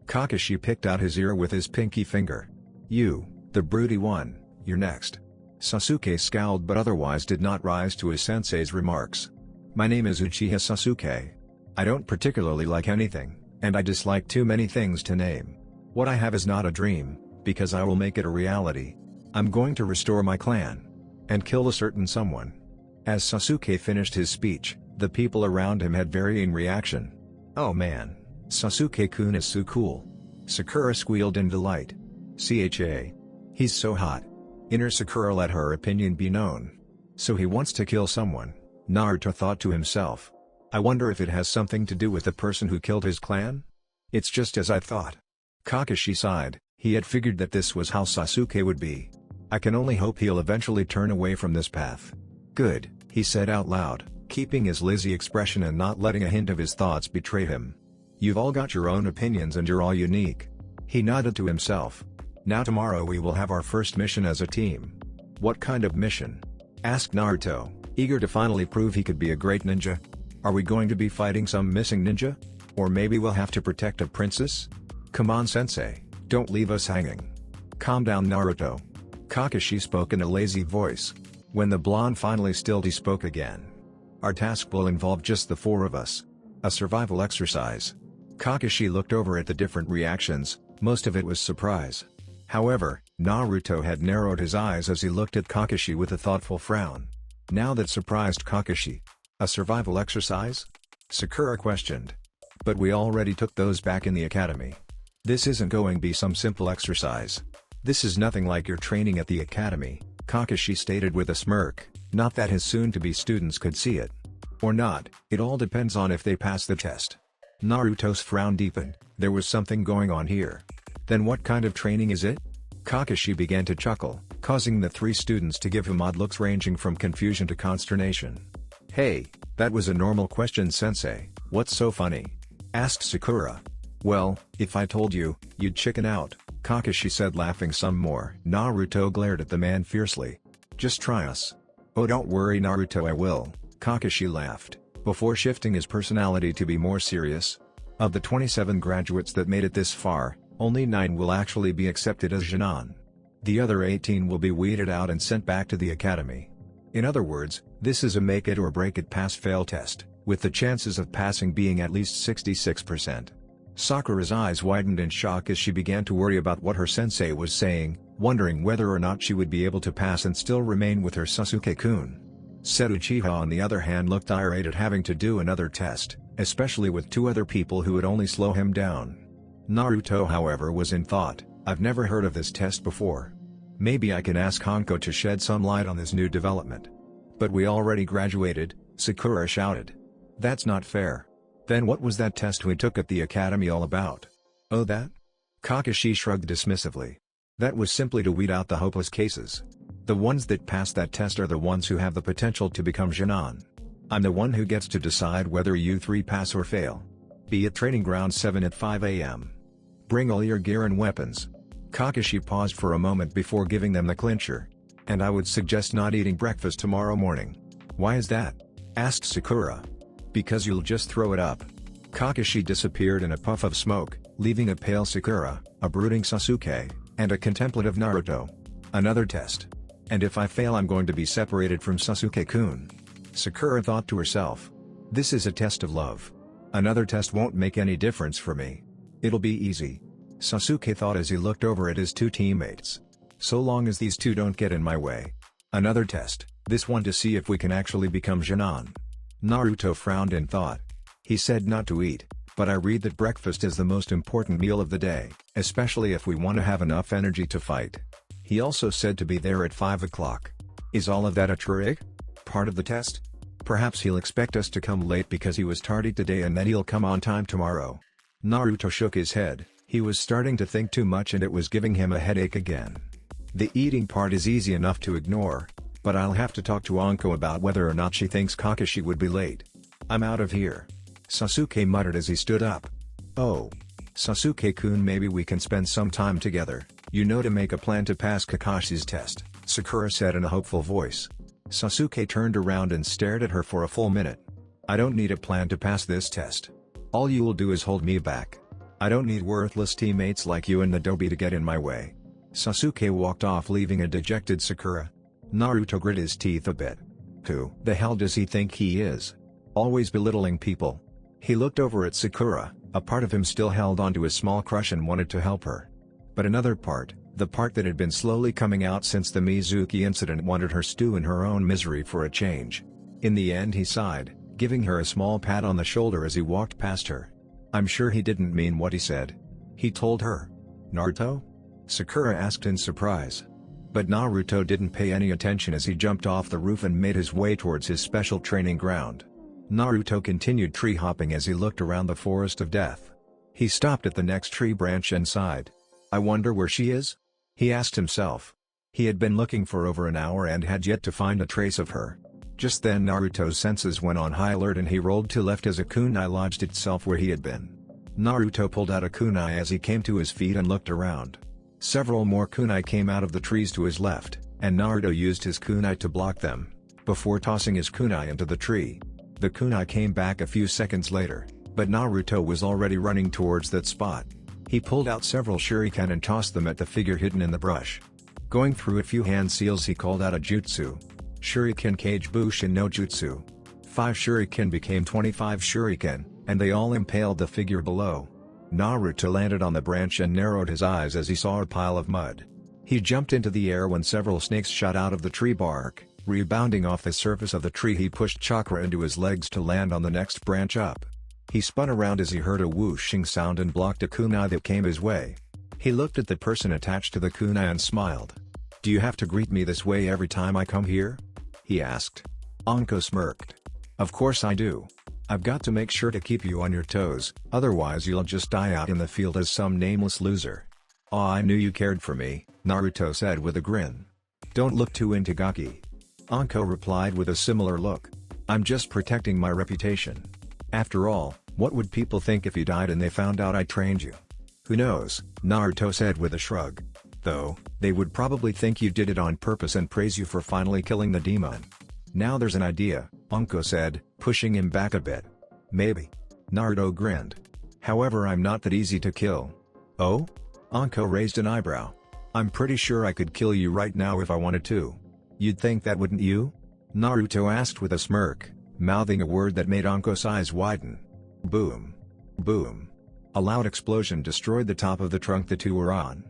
Kakashi picked out his ear with his pinky finger. You, the broody one, you're next. Sasuke scowled but otherwise did not rise to his sensei's remarks. My name is Uchiha Sasuke. I don't particularly like anything, and I dislike too many things to name. What I have is not a dream, because I will make it a reality. I'm going to restore my clan. And kill a certain someone. As Sasuke finished his speech, the people around him had varying reaction. Oh man, Sasuke-kun is so cool. Sakura squealed in delight. Cha. He's so hot. Inner Sakura let her opinion be known. So he wants to kill someone, Naruto thought to himself. I wonder if it has something to do with the person who killed his clan? It's just as I thought. Kakashi sighed, he had figured that this was how Sasuke would be. I can only hope he'll eventually turn away from this path. Good, he said out loud, keeping his Lizzie expression and not letting a hint of his thoughts betray him. You've all got your own opinions and you're all unique. He nodded to himself. Now tomorrow we will have our first mission as a team. What kind of mission? Asked Naruto, eager to finally prove he could be a great ninja. Are we going to be fighting some missing ninja? Or maybe we'll have to protect a princess? Come on sensei, don't leave us hanging. Calm down Naruto. Kakashi spoke in a lazy voice. When the blonde finally stilled he spoke again. Our task will involve just the 4 of us. A survival exercise. Kakashi looked over at the different reactions, most of it was surprise. However, Naruto had narrowed his eyes as he looked at Kakashi with a thoughtful frown. Now that surprised Kakashi. A survival exercise? Sakura questioned. But we already took those back in the academy. This isn't going to be some simple exercise. This is nothing like your training at the academy. Kakashi stated with a smirk, not that his soon-to-be students could see it. Or not, it all depends on if they pass the test. Naruto's frown deepened, there was something going on here. Then what kind of training is it? Kakashi began to chuckle, causing the three students to give him odd looks ranging from confusion to consternation. "Hey, that was a normal question, sensei, what's so funny?" asked Sakura. "Well, if I told you, you'd chicken out," Kakashi said, laughing some more. Naruto glared at the man fiercely. "Just try us." "Oh, don't worry Naruto, I will," Kakashi laughed, before shifting his personality to be more serious. Of the 27 graduates that made it this far, only 9 will actually be accepted as Genin. The other 18 will be weeded out and sent back to the academy. In other words, this is a make it or break it pass-fail test, with the chances of passing being at least 66%. Sakura's eyes widened in shock as she began to worry about what her sensei was saying, wondering whether or not she would be able to pass and still remain with her Sasuke-kun. Uchiha on the other hand looked irate at having to do another test, especially with 2 other people who would only slow him down. Naruto however was in thought, I've never heard of this test before. Maybe I can ask Honko to shed some light on this new development. But we already graduated, Sakura shouted. That's not fair. Then what was that test we took at the academy all about? Oh that? Kakashi shrugged dismissively. That was simply to weed out the hopeless cases. The ones that pass that test are the ones who have the potential to become Genin. I'm the one who gets to decide whether you 3 pass or fail. Be at Training Ground 7 at 5 AM. Bring all your gear and weapons. Kakashi paused for a moment before giving them the clincher. And I would suggest not eating breakfast tomorrow morning. Why is that? Asked Sakura. Because you'll just throw it up. Kakashi disappeared in a puff of smoke, leaving a pale Sakura, a brooding Sasuke, and a contemplative Naruto. Another test. And if I fail I'm going to be separated from Sasuke-kun. Sakura thought to herself. This is a test of love. Another test won't make any difference for me. It'll be easy. Sasuke thought as he looked over at his 2 teammates. So long as these 2 don't get in my way. Another test, this one to see if we can actually become Genin. Naruto frowned in thought. He said not to eat, but I read that breakfast is the most important meal of the day, especially if we want to have enough energy to fight. He also said to be there at 5 o'clock. Is all of that a trick? Part of the test? Perhaps he'll expect us to come late because he was tardy today and then he'll come on time tomorrow. Naruto shook his head, he was starting to think too much and it was giving him a headache again. The eating part is easy enough to ignore. But I'll have to talk to Anko about whether or not she thinks Kakashi would be late. I'm out of here. Sasuke muttered as he stood up. Oh. Sasuke-kun, maybe we can spend some time together, to make a plan to pass Kakashi's test, Sakura said in a hopeful voice. Sasuke turned around and stared at her for a full minute. I don't need a plan to pass this test. All you'll do is hold me back. I don't need worthless teammates like you and the Dobi to get in my way. Sasuke walked off leaving a dejected Sakura. Naruto grit his teeth a bit. Who the hell does he think he is? Always belittling people. He looked over at Sakura, a part of him still held onto his small crush and wanted to help her. But another part, the part that had been slowly coming out since the Mizuki incident, wanted her stew in her own misery for a change. In the end he sighed, giving her a small pat on the shoulder as he walked past her. I'm sure he didn't mean what he said. He told her. Naruto? Sakura asked in surprise. But Naruto didn't pay any attention as he jumped off the roof and made his way towards his special training ground. Naruto continued tree hopping as he looked around the forest of death. He stopped at the next tree branch and sighed. I wonder where she is? He asked himself. He had been looking for over an hour and had yet to find a trace of her. Just then Naruto's senses went on high alert and he rolled to left as a kunai lodged itself where he had been. Naruto pulled out a kunai as he came to his feet and looked around. Several more kunai came out of the trees to his left, and Naruto used his kunai to block them, before tossing his kunai into the tree. The kunai came back a few seconds later, but Naruto was already running towards that spot. He pulled out several shuriken and tossed them at the figure hidden in the brush. Going through a few hand seals he called out a jutsu. Shuriken Kage Bushin no Jutsu. 5 shuriken became 25 shuriken, and they all impaled the figure below. Naruto landed on the branch and narrowed his eyes as he saw a pile of mud. He jumped into the air when several snakes shot out of the tree bark. Rebounding off the surface of the tree he pushed chakra into his legs to land on the next branch up. He spun around as he heard a whooshing sound and blocked a kunai that came his way. He looked at the person attached to the kunai and smiled. Do you have to greet me this way every time I come here? He asked. Anko smirked. Of course I do. I've got to make sure to keep you on your toes, otherwise you'll just die out in the field as some nameless loser. Aw, I knew you cared for me, Naruto said with a grin. Don't look too into Gaki. Anko replied with a similar look. I'm just protecting my reputation. After all, what would people think if you died and they found out I trained you? Who knows, Naruto said with a shrug. Though, they would probably think you did it on purpose and praise you for finally killing the demon. Now there's an idea, Anko said, pushing him back a bit. Maybe. Naruto grinned. However, I'm not that easy to kill. Oh? Anko raised an eyebrow. I'm pretty sure I could kill you right now if I wanted to. You'd think that, wouldn't you? Naruto asked with a smirk, mouthing a word that made Anko's eyes widen. Boom. Boom. A loud explosion destroyed the top of the trunk the two were on.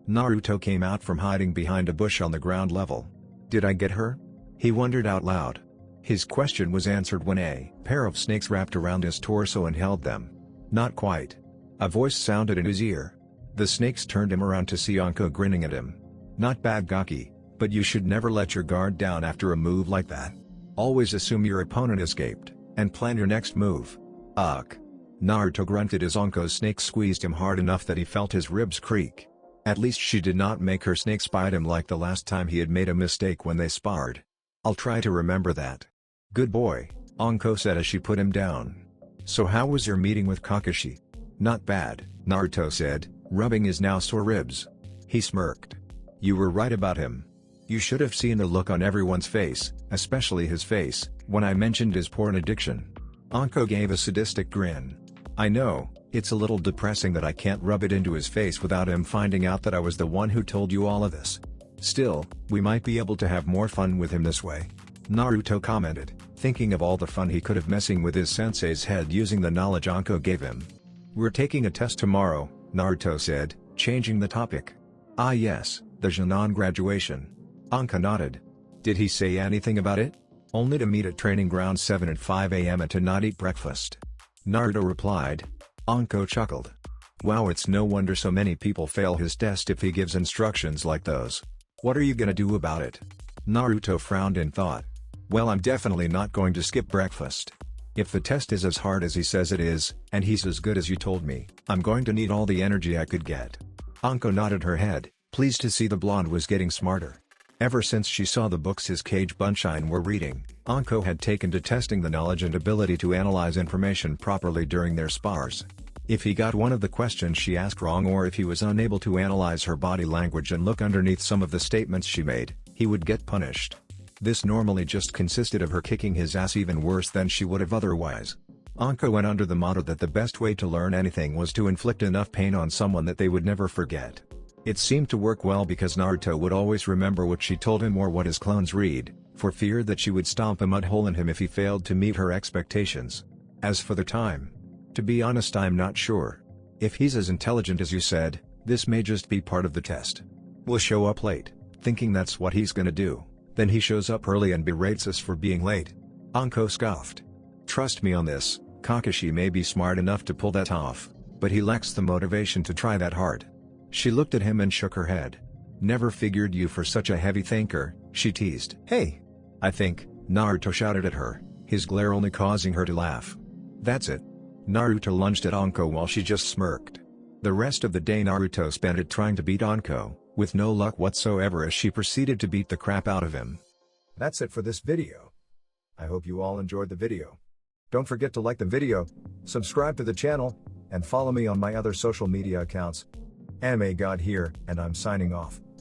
Naruto came out from hiding behind a bush on the ground level. Did I get her? He wondered out loud. His question was answered when a pair of snakes wrapped around his torso and held them. Not quite. A voice sounded in his ear. The snakes turned him around to see Anko grinning at him. Not bad, Gaki, but you should never let your guard down after a move like that. Always assume your opponent escaped, and plan your next move. Ugh. Naruto grunted as Anko's snake squeezed him hard enough that he felt his ribs creak. At least she did not make her snakes bite him like the last time he had made a mistake when they sparred. I'll try to remember that. Good boy, Anko said as she put him down. So how was your meeting with Kakashi? Not bad, Naruto said, rubbing his now sore ribs. He smirked. You were right about him. You should have seen the look on everyone's face, especially his face, when I mentioned his porn addiction. Anko gave a sadistic grin. I know, it's a little depressing that I can't rub it into his face without him finding out that I was the one who told you all of this. Still, we might be able to have more fun with him this way. Naruto commented, thinking of all the fun he could have messing with his sensei's head using the knowledge Anko gave him. We're taking a test tomorrow, Naruto said, changing the topic. Ah yes, the Junon graduation. Anko nodded. Did he say anything about it? Only to meet at training ground 7 at 5 AM and to not eat breakfast. Naruto replied. Anko chuckled. Wow, it's no wonder so many people fail his test if he gives instructions like those. What are you gonna do about it? Naruto frowned and thought. Well, I'm definitely not going to skip breakfast. If the test is as hard as he says it is, and he's as good as you told me, I'm going to need all the energy I could get. Anko nodded her head, pleased to see the blonde was getting smarter. Ever since she saw the books his Cage Bunshine were reading, Anko had taken to testing the knowledge and ability to analyze information properly during their spars. If he got one of the questions she asked wrong, or if he was unable to analyze her body language and look underneath some of the statements she made, he would get punished. This normally just consisted of her kicking his ass even worse than she would have otherwise. Anko went under the motto that the best way to learn anything was to inflict enough pain on someone that they would never forget. It seemed to work well because Naruto would always remember what she told him or what his clones read, for fear that she would stomp a mud hole in him if he failed to meet her expectations. As for the time, to be honest, I'm not sure. If he's as intelligent as you said, this may just be part of the test. We'll show up late, thinking that's what he's gonna do, then he shows up early and berates us for being late. Anko scoffed. Trust me on this, Kakashi may be smart enough to pull that off, but he lacks the motivation to try that hard. She looked at him and shook her head. Never figured you for such a heavy thinker, she teased. Hey! I think, Naruto shouted at her, his glare only causing her to laugh. That's it. Naruto lunged at Anko while she just smirked. The rest of the day Naruto spent it trying to beat Anko, with no luck whatsoever as she proceeded to beat the crap out of him. That's it for this video. I hope you all enjoyed the video. Don't forget to like the video, subscribe to the channel, and follow me on my other social media accounts. Anime God here, and I'm signing off.